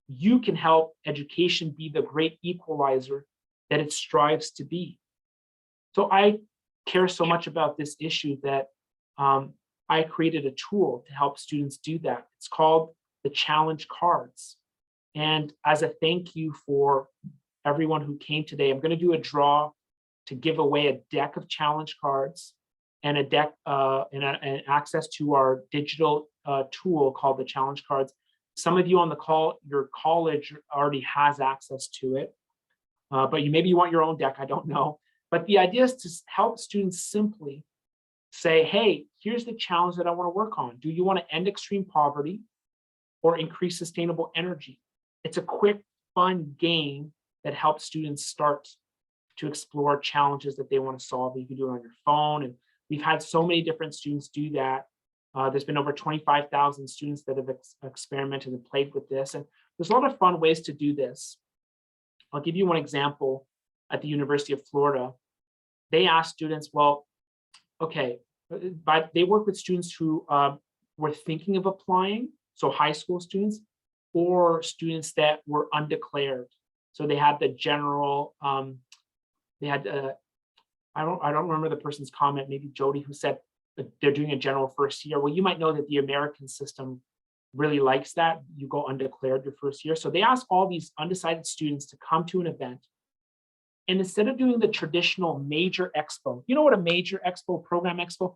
You can help education be the great equalizer that it strives to be. So I care so much about this issue that I created a tool to help students do that. It's called the Challenge Cards. And as a thank you for everyone who came today, I'm going to do a draw to give away a deck of challenge cards and a deck and access to our digital tool called the Challenge Cards. Some of you on the call, your college already has access to it, but maybe you want your own deck, I don't know. But the idea is to help students simply say, hey, here's the challenge that I want to work on. Do you want to end extreme poverty or increase sustainable energy? It's a quick, fun game that helps students start to explore challenges that they want to solve. You can do it on your phone. And we've had so many different students do that. There's been over 25,000 students that have experimented and played with this. And there's a lot of fun ways to do this. I'll give you one example. At the University of Florida, they asked students, well, okay, but they work with students who were thinking of applying, so high school students, or students that were undeclared. So they had the general, I don't remember the person's comment, maybe Jody, who said that they're doing a general first year. Well, you might know that the American system really likes that. You go undeclared your first year. So they asked all these undecided students to come to an event. And instead of doing the traditional major expo, you know what a major expo, program expo,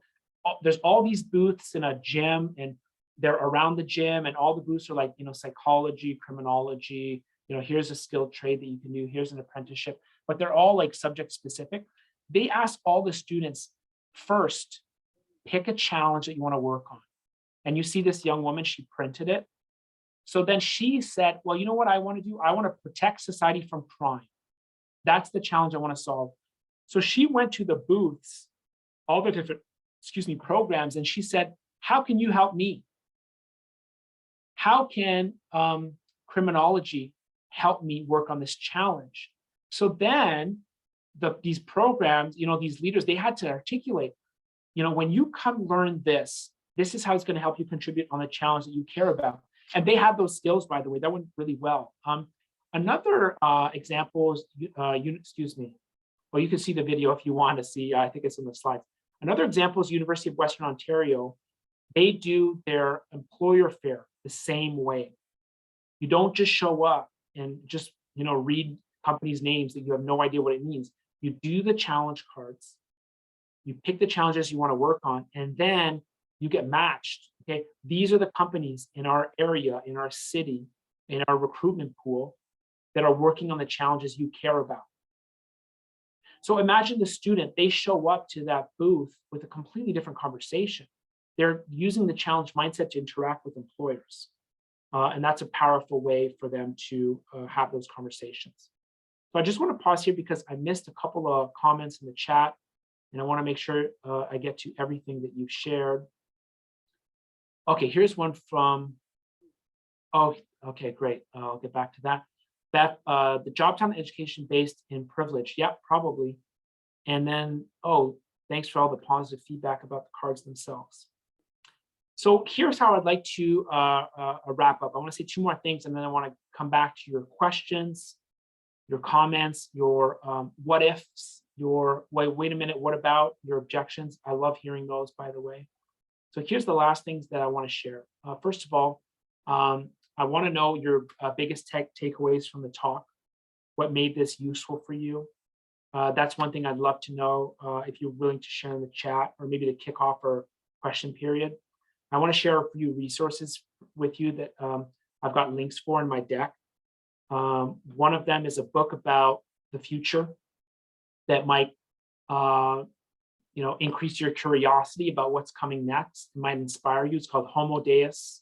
there's all these booths in a gym and they're around the gym and all the booths are like, psychology, criminology, here's a skilled trade that you can do, here's an apprenticeship, but they're all like subject specific. They ask all the students first, pick a challenge that you want to work on. And you see this young woman, she printed it. So then she said, well, you know what I want to do? I want to protect society from crime. That's the challenge I want to solve. So she went to the booths, all the different, programs, and she said, how can you help me? How can criminology help me work on this challenge? So then these programs, these leaders, they had to articulate, when you come learn this is how it's going to help you contribute on the challenge that you care about. And they have those skills, by the way, that went really well. Another example is, well, you can see the video if you want to see, I think it's in the slides. Another example is University of Western Ontario. They do their employer fair the same way. You don't just show up and just, read companies' names that you have no idea what it means. You do the challenge cards, you pick the challenges you want to work on, and then you get matched. Okay, these are the companies in our area, in our city, in our recruitment pool that are working on the challenges you care about. So imagine the student, they show up to that booth with a completely different conversation. They're using the challenge mindset to interact with employers. And that's a powerful way for them to have those conversations. So I just want to pause here because I missed a couple of comments in the chat, and I want to make sure I get to everything that you've shared. Okay, here's one from, oh, okay, great. I'll get back to that. The job talent education based in privilege. Yeah, probably. And then, oh, thanks for all the positive feedback about the cards themselves. So here's how I'd like to wrap up. I want to say two more things, and then I want to come back to your questions, your comments, your what ifs, your wait a minute, what about, your objections. I love hearing those, by the way. So here's the last things that I want to share. First of all, I want to know your biggest takeaways from the talk. What made this useful for you? That's one thing I'd love to know if you're willing to share in the chat, or maybe to kick off our question period. I want to share a few resources with you that I've got links for in my deck. One of them is a book about the future that might increase your curiosity about what's coming next. It might inspire you. It's called Homo Deus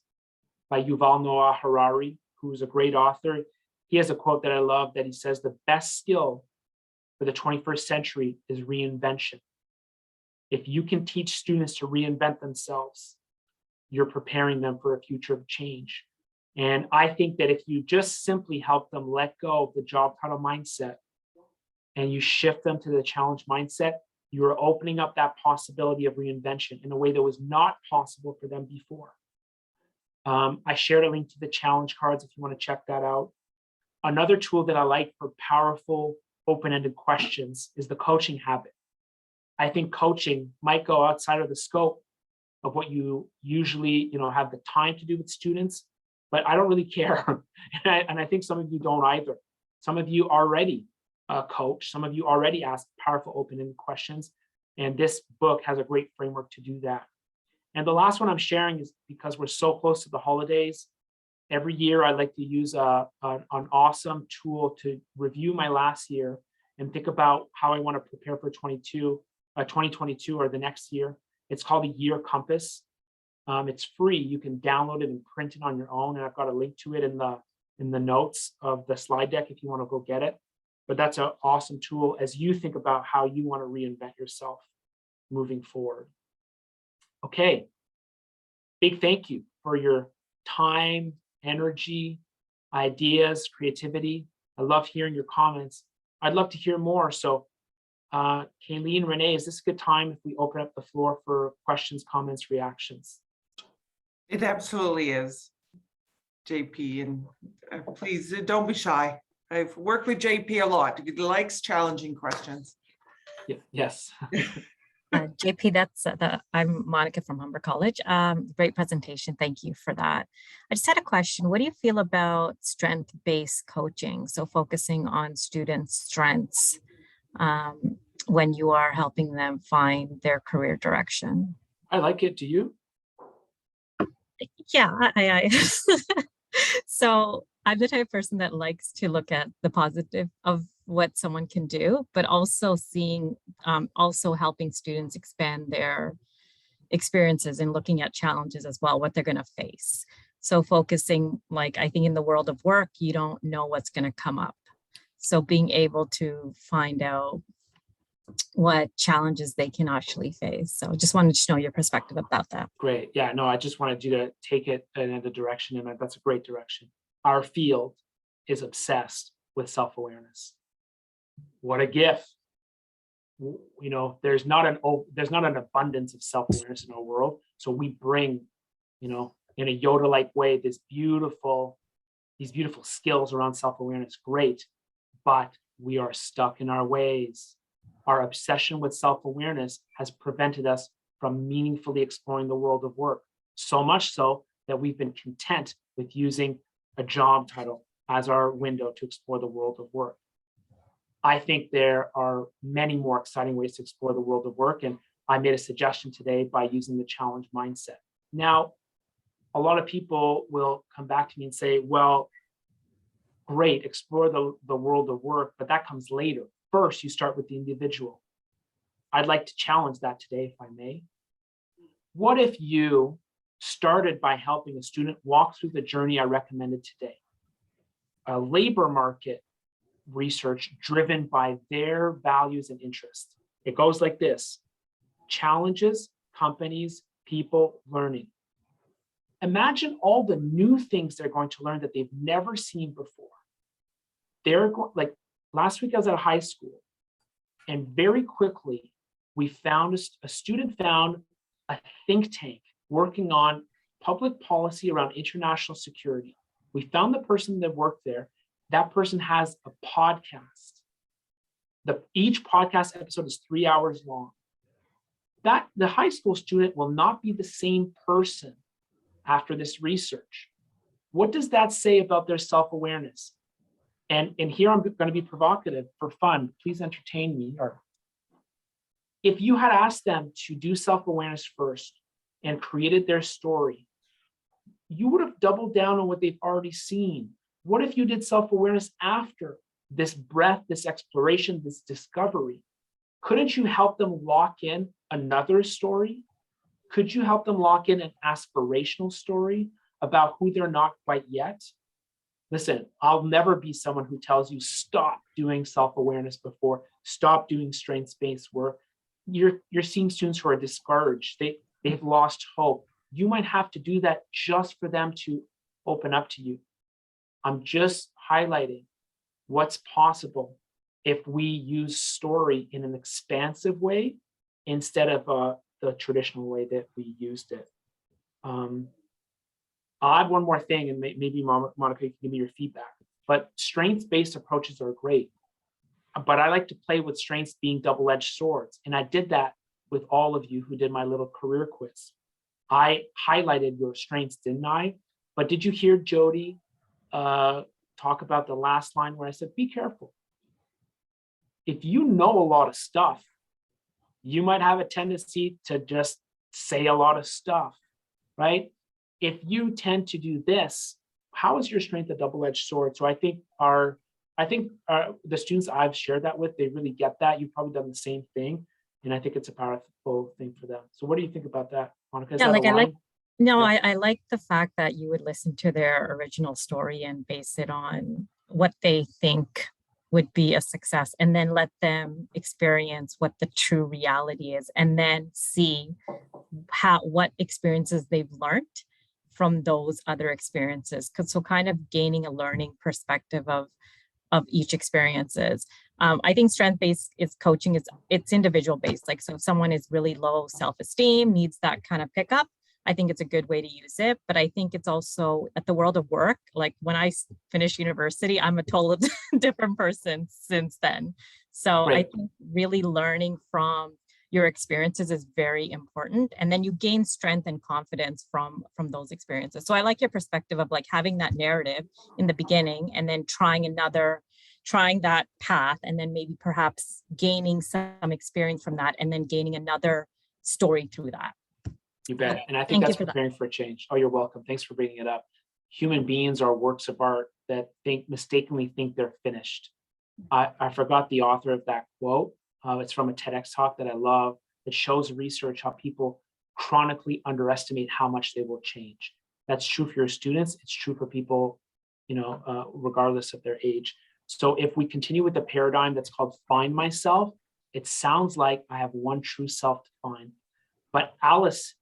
by Yuval Noah Harari, who's a great author. He has a quote that I love that he says, the best skill for the 21st century is reinvention. If you can teach students to reinvent themselves, you're preparing them for a future of change. And I think that if you just simply help them let go of the job title mindset and you shift them to the challenge mindset, you're opening up that possibility of reinvention in a way that was not possible for them before. I shared a link to the challenge cards if you want to check that out. Another tool that I like for powerful, open-ended questions is the coaching habit. I think coaching might go outside of the scope of what you usually have the time to do with students, but I don't really care. And I think some of you don't either. Some of you already coach, some of you already ask powerful, open-ended questions, and this book has a great framework to do that. And the last one I'm sharing is because we're so close to the holidays. Every year I like to use an awesome tool to review my last year and think about how I want to prepare for 2022 or the next year. It's called the Year Compass. It's free. You can download it and print it on your own. And I've got a link to it in the notes of the slide deck if you want to go get it. But that's an awesome tool as you think about how you want to reinvent yourself moving forward. Okay. Big thank you for your time, energy, ideas, creativity. I love hearing your comments. I'd love to hear more. So Kayleen, Renee, is this a good time if we open up the floor for questions, comments, reactions?
It absolutely is, JP, and please don't be shy. I've worked with JP a lot. He likes challenging questions.
Yeah, yes.
JP, I'm Monica from Humber College. Great presentation. Thank you for that. I just had a question. What do you feel about strength-based coaching? So focusing on students' strengths when you are helping them find their career direction?
I like it. Do you?
Yeah, I So I'm the type of person that likes to look at the positive of what someone can do, but also seeing, also helping students expand their experiences and looking at challenges as well, what they're going to face. So focusing, like, I think in the world of work, you don't know what's going to come up. So being able to find out what challenges they can actually face. So just wanted to know your perspective about that.
Great. Yeah, no, I just wanted you to take it in another direction, and that's a great direction. Our field is obsessed with self-awareness. What a gift. You know, there's not an abundance of self-awareness in our world. So we bring, you know, in a Yoda-like way, these beautiful skills around self-awareness. Great. But we are stuck in our ways. Our obsession with self-awareness has prevented us from meaningfully exploring the world of work. So much so that we've been content with using a job title as our window to explore the world of work. I think there are many more exciting ways to explore the world of work. And I made a suggestion today by using the challenge mindset. Now, a lot of people will come back to me and say, well, great, explore the world of work, but that comes later. First, you start with the individual. I'd like to challenge that today, if I may. What if you started by helping a student walk through the journey I recommended today? A labor market research driven by their values and interests. It goes like this: challenges, companies, people, learning. Imagine all the new things they're going to learn that they've never seen before. They're like, last week I was at a high school, and very quickly we found a student found a think tank working on public policy around international security. We found the person that worked there. That person has a podcast. Each podcast episode is 3 hours long. The high school student will not be the same person after this research. What does that say about their self-awareness? And here I'm going to be provocative for fun. Please entertain me. Or if you had asked them to do self-awareness first and created their story, you would have doubled down on what they've already seen. What if you did self-awareness after this breath, this exploration, this discovery? Couldn't you help them lock in another story? Could you help them lock in an aspirational story about who they're not quite yet? Listen, I'll never be someone who tells you stop doing self-awareness before, stop doing strengths-based work. You're seeing students who are discouraged. They've lost hope. You might have to do that just for them to open up to you. I'm just highlighting what's possible if we use story in an expansive way instead of the traditional way that we used it. I'll add one more thing, and maybe Monica, you can give me your feedback. But strengths-based approaches are great. But I like to play with strengths being double-edged swords. And I did that with all of you who did my little career quiz. I highlighted your strengths, didn't I? But did you hear Jody talk about the last line where I said, be careful. If you know a lot of stuff, you might have a tendency to just say a lot of stuff, right? If you tend to do this, how is your strength a double-edged sword? So I think the students I've shared that with, they really get that. You've probably done the same thing. And I think it's a powerful thing for them. So what do you think about that, Monica?
Yeah, I like the fact that you would listen to their original story and base it on what they think would be a success, and then let them experience what the true reality is, and then see what experiences they've learned from those other experiences. So kind of gaining a learning perspective of each experiences. I think strength-based coaching it's individual based. Like, so if someone is really low self-esteem, needs that kind of pickup, I think it's a good way to use it. But I think it's also at the world of work, like when I finished university, I'm a totally different person since then. So I think really learning from your experiences is very important. And then you gain strength and confidence from those experiences. So I like your perspective of like having that narrative in the beginning and then trying that path, and then maybe perhaps gaining some experience from that, and then gaining another story through that.
You bet. And I think that's preparing for a change. Oh, you're welcome. Thanks for bringing it up. Human beings are works of art that mistakenly think they're finished. I forgot the author of that quote. It's from a TEDx talk that I love. It shows research how people chronically underestimate how much they will change. That's true for your students. It's true for people, regardless of their age. So if we continue with the paradigm that's called find myself, it sounds like I have one true self to find. But Alice,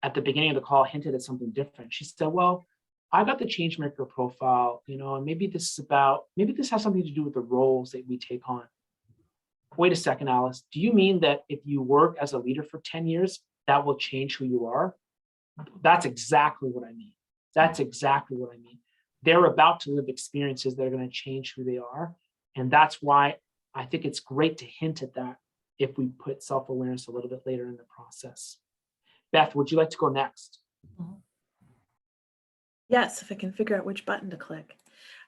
at the beginning of the call, hinted at something different. She said, well, I got the changemaker profile, and maybe this has something to do with the roles that we take on. Wait a second, Alice. Do you mean that if you work as a leader for 10 years, that will change who you are? That's exactly what I mean. They're about to live experiences that are going to change who they are. And that's why I think it's great to hint at that if we put self-awareness a little bit later in the process. Beth, would you like to go next?
Yes, if I can figure out which button to click.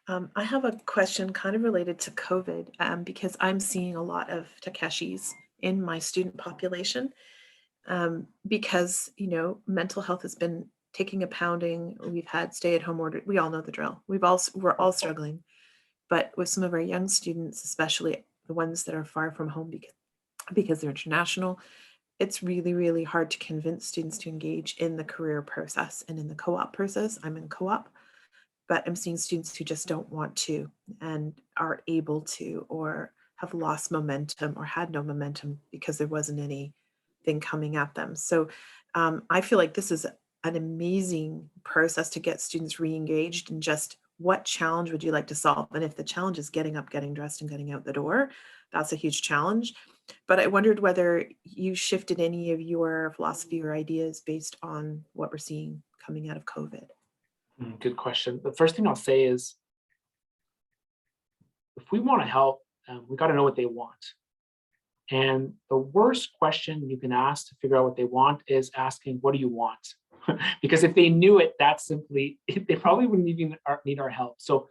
I have a question kind of related to COVID because I'm seeing a lot of Takeshis in my student population because, mental health has been taking a pounding. We've had stay-at-home order. We all know the drill. We're all struggling. But with some of our young students, especially the ones that are far from home because they're international, it's really, really hard to convince students to engage in the career process and in the co-op process. I'm in co-op, but I'm seeing students who just don't want to and aren't able to, or have lost momentum or had no momentum because there wasn't anything coming at them. So I feel like this is an amazing process to get students re-engaged in just what challenge would you like to solve? And if the challenge is getting up, getting dressed, and getting out the door, that's a huge challenge. But I wondered whether you shifted any of your philosophy or ideas based on what we're seeing coming out of COVID.
Good question. The first thing I'll say is, if we want to help, we got to know what they want. And the worst question you can ask to figure out what they want is asking, what do you want? Because if they knew it, they probably wouldn't even need our help. So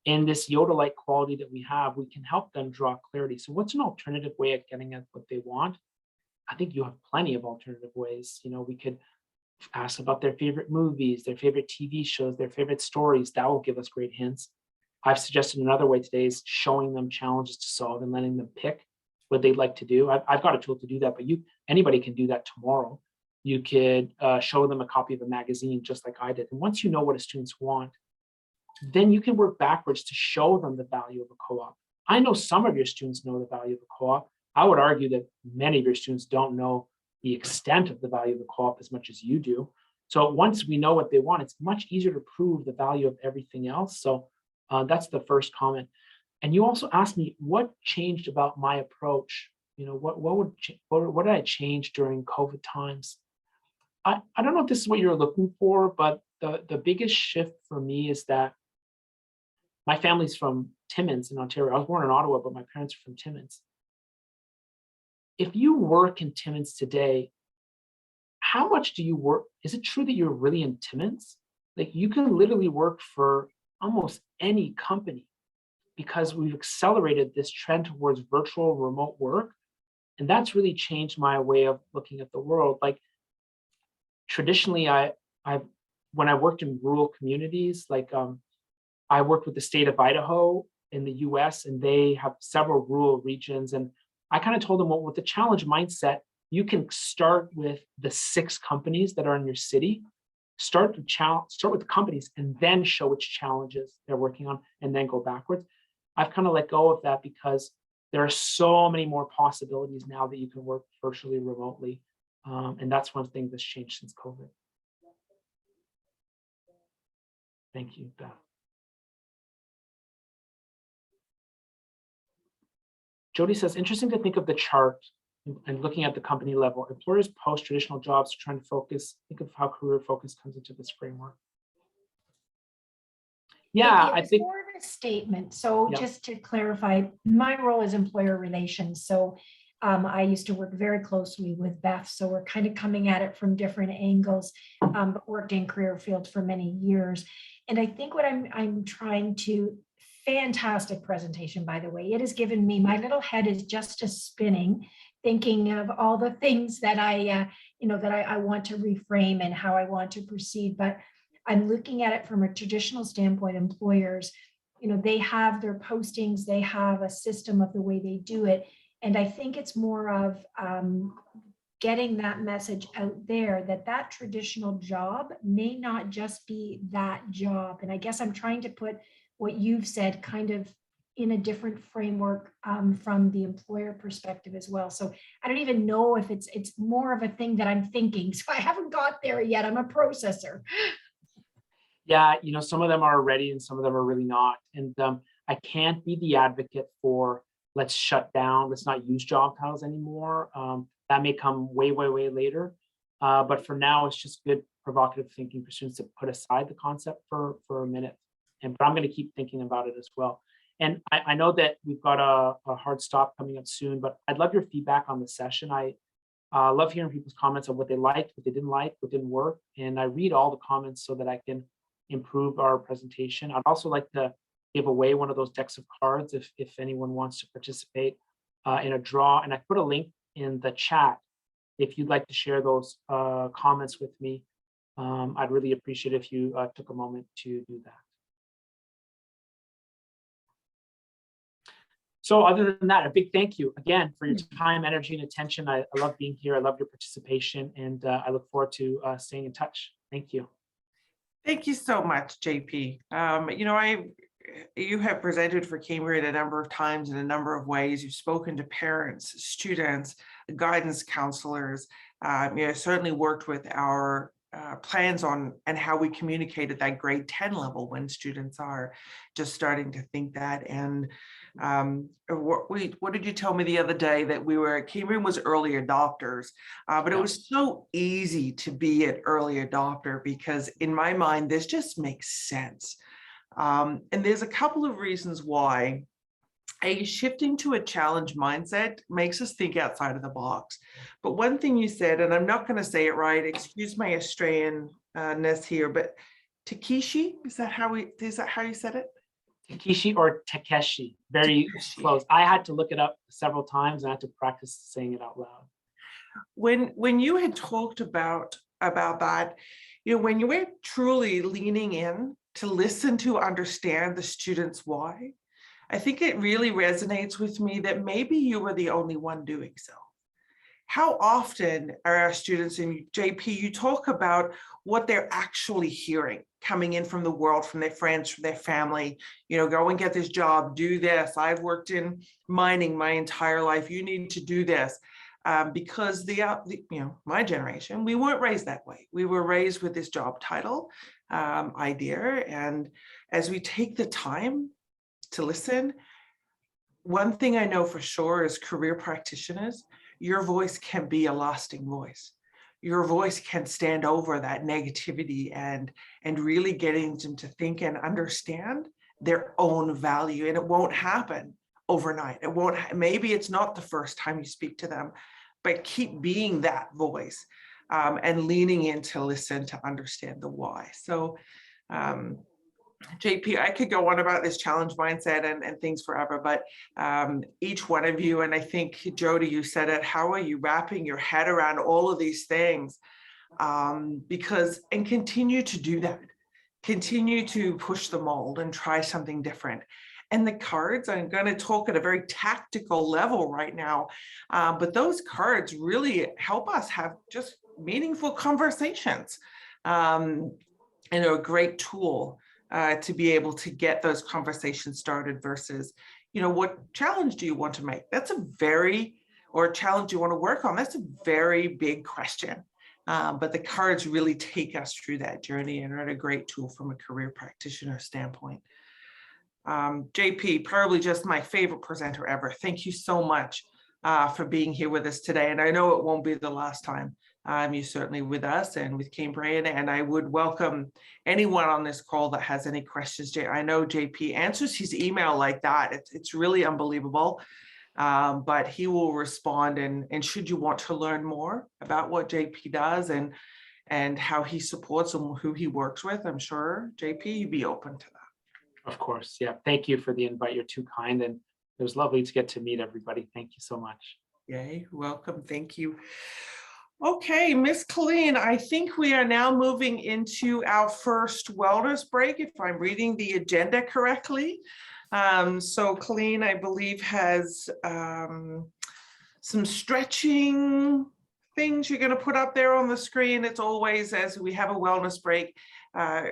in this Yoda-like quality that we have, we can help them draw clarity. So what's an alternative way of getting at what they want? I think you have plenty of alternative ways. We could ask about their favorite movies, their favorite TV shows, their favorite stories. That will give us great hints. I've suggested another way today is showing them challenges to solve and letting them pick what they'd like to do. I've got a tool to do that, but anybody can do that tomorrow. You could show them a copy of a magazine just like I did. And once you know what students want, then you can work backwards to show them the value of a co-op. I know some of your students know the value of a co-op. I would argue that many of your students don't know the extent of the value of the co-op as much as you do. So once we know what they want, it's much easier to prove the value of everything else. So that's the first comment. And you also asked me what changed about my approach. What did I change during COVID times? I don't know if this is what you're looking for, but the biggest shift for me is that my family's from Timmins in Ontario. I was born in Ottawa, but my parents are from Timmins. If you work in Timmins today, how much do you work? Is it true that you're really in Timmins? Like, you can literally work for almost any company because we've accelerated this trend towards virtual remote work. And that's really changed my way of looking at the world. Like, traditionally, when I worked in rural communities, I worked with the state of Idaho in the US, and they have several rural regions. And I kind of told them, well, with the challenge mindset, you can start with the 6 companies that are in your city, start with the companies, and then show which challenges they're working on, and then go backwards. I've kind of let go of that because there are so many more possibilities now that you can work virtually, remotely. And that's one thing that's changed since COVID. Thank you, Beth. Jody says, interesting to think of the chart and looking at the company level. Employers post traditional jobs to try and think of how career focus comes into this framework. Yeah, I think
more of a statement. So
yeah.
Just to clarify, my role is employer relations. So I used to work very closely with Beth. So we're kind of coming at it from different angles, but worked in career fields for many years. And I think what I'm trying to, fantastic presentation, by the way. It has given me, my little head is just a spinning, thinking of all the things that I want to reframe and how I want to proceed. But I'm looking at it from a traditional standpoint. Employers, they have their postings, they have a system of the way they do it. And I think it's more of getting that message out there that that traditional job may not just be that job. And I guess I'm trying to put what you've said kind of in a different framework from the employer perspective as well. So I don't even know if it's more of a thing that I'm thinking. So I haven't got there yet. I'm a processor.
Yeah, some of them are ready and some of them are really not. And I can't be the advocate for let's shut down, let's not use job titles anymore. That may come way, way, way later. But for now, it's just good provocative thinking for students to put aside the concept for a minute. But I'm going to keep thinking about it as well. And I know that we've got a hard stop coming up soon, but I'd love your feedback on the session. I love hearing people's comments on what they liked, what they didn't like, what didn't work. And I read all the comments so that I can improve our presentation. I'd also like to give away one of those decks of cards if anyone wants to participate in a draw. And I put a link in the chat if you'd like to share those comments with me. I'd really appreciate if you took a moment to do that. So other than that, a big thank you again for your time, energy, and attention. I love being here. I love your participation, and I look forward to staying in touch. Thank you.
Thank you so much, JP. You have presented for Cambridge a number of times in a number of ways. You've spoken to parents, students, guidance counselors. Certainly worked with our plans on and how we communicate at that grade 10 level when students are just starting to think that. And what did you tell me the other day that Cambridge was early adopters, but it was so easy to be an early adopter because in my mind, this just makes sense. And there's a couple of reasons why. Shifting to a challenge mindset makes us think outside of the box. But one thing you said, and I'm not going to say it right, excuse my Australian-ness here, but Takeshi, is that how you said it?
Takeshi or Takeshi, very close. I had to look it up several times and I had to practice saying it out loud.
When you had talked about that, when you were truly leaning in to listen to understand the students' why, I think it really resonates with me that maybe you were the only one doing so. How often are our students, and JP, you talk about what they're actually hearing coming in from the world, from their friends, from their family, go and get this job, do this. I've worked in mining my entire life. You need to do this. Because my generation, we weren't raised that way. We were raised with this job title idea. And as we take the time to listen, one thing I know for sure is career practitioners, your voice can be a lasting voice. Your voice can stand over that negativity and really getting them to think and understand their own value. And it won't happen overnight. Maybe it's not the first time you speak to them, but keep being that voice and leaning in to listen to understand the why. So JP, I could go on about this challenge mindset and things forever, but each one of you, and I think Jody, you said it, how are you wrapping your head around all of these things? And continue to do that. Continue to push the mold and try something different. And the cards, I'm going to talk at a very tactical level right now, but those cards really help us have just meaningful conversations. And they're a great tool to be able to get those conversations started versus, what challenge do you want to make? Or a challenge you want to work on? That's a very big question. But the cards really take us through that journey and are a great tool from a career practitioner standpoint. JP, probably just my favorite presenter ever. Thank you so much for being here with us today. And I know it won't be the last time. You're certainly with us and with Cambridge, and I would welcome anyone on this call that has any questions. I know JP answers his email like that. It's really unbelievable, but he will respond. And should you want to learn more about what JP does and how he supports and who he works with, I'm sure, JP, you'd be open to that.
Of course. Yeah. Thank you for the invite. You're too kind. And it was lovely to get to meet everybody. Thank you so much.
Yay. Welcome. Thank you. Okay, Miss Colleen, I think we are now moving into our first wellness break, if I'm reading the agenda correctly. So Colleen, I believe, has some stretching, things you're going to put up there on the screen. It's always as we have a wellness break.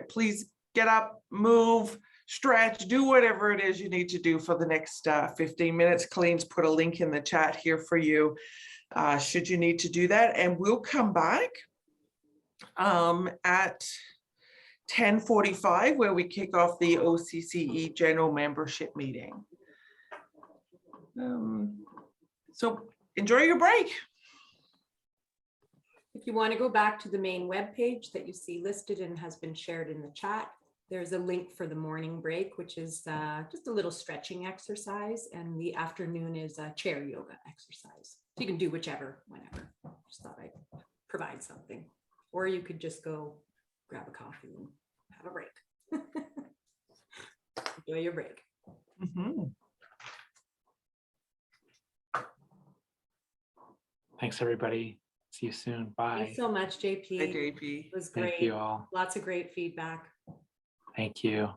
Please get up, move, stretch, do whatever it is you need to do for the next 15 minutes. Colleen's put a link in the chat here for you should you need to do that. And we'll come back at 10:45 where we kick off the OCCE general membership meeting. So enjoy your break.
If you want to go back to the main webpage that you see listed and has been shared in the chat, there's a link for the morning break, which is just a little stretching exercise, and the afternoon is a chair yoga exercise. So you can do whichever, whenever. Just thought I'd provide something. Or you could just go grab a coffee and have a break. Enjoy your break.
Mm-hmm.
Thanks, everybody. See you soon. Bye.
Thanks so much, JP.
Hi, JP.
It was great.
Thank you all.
Lots of great feedback.
Thank you.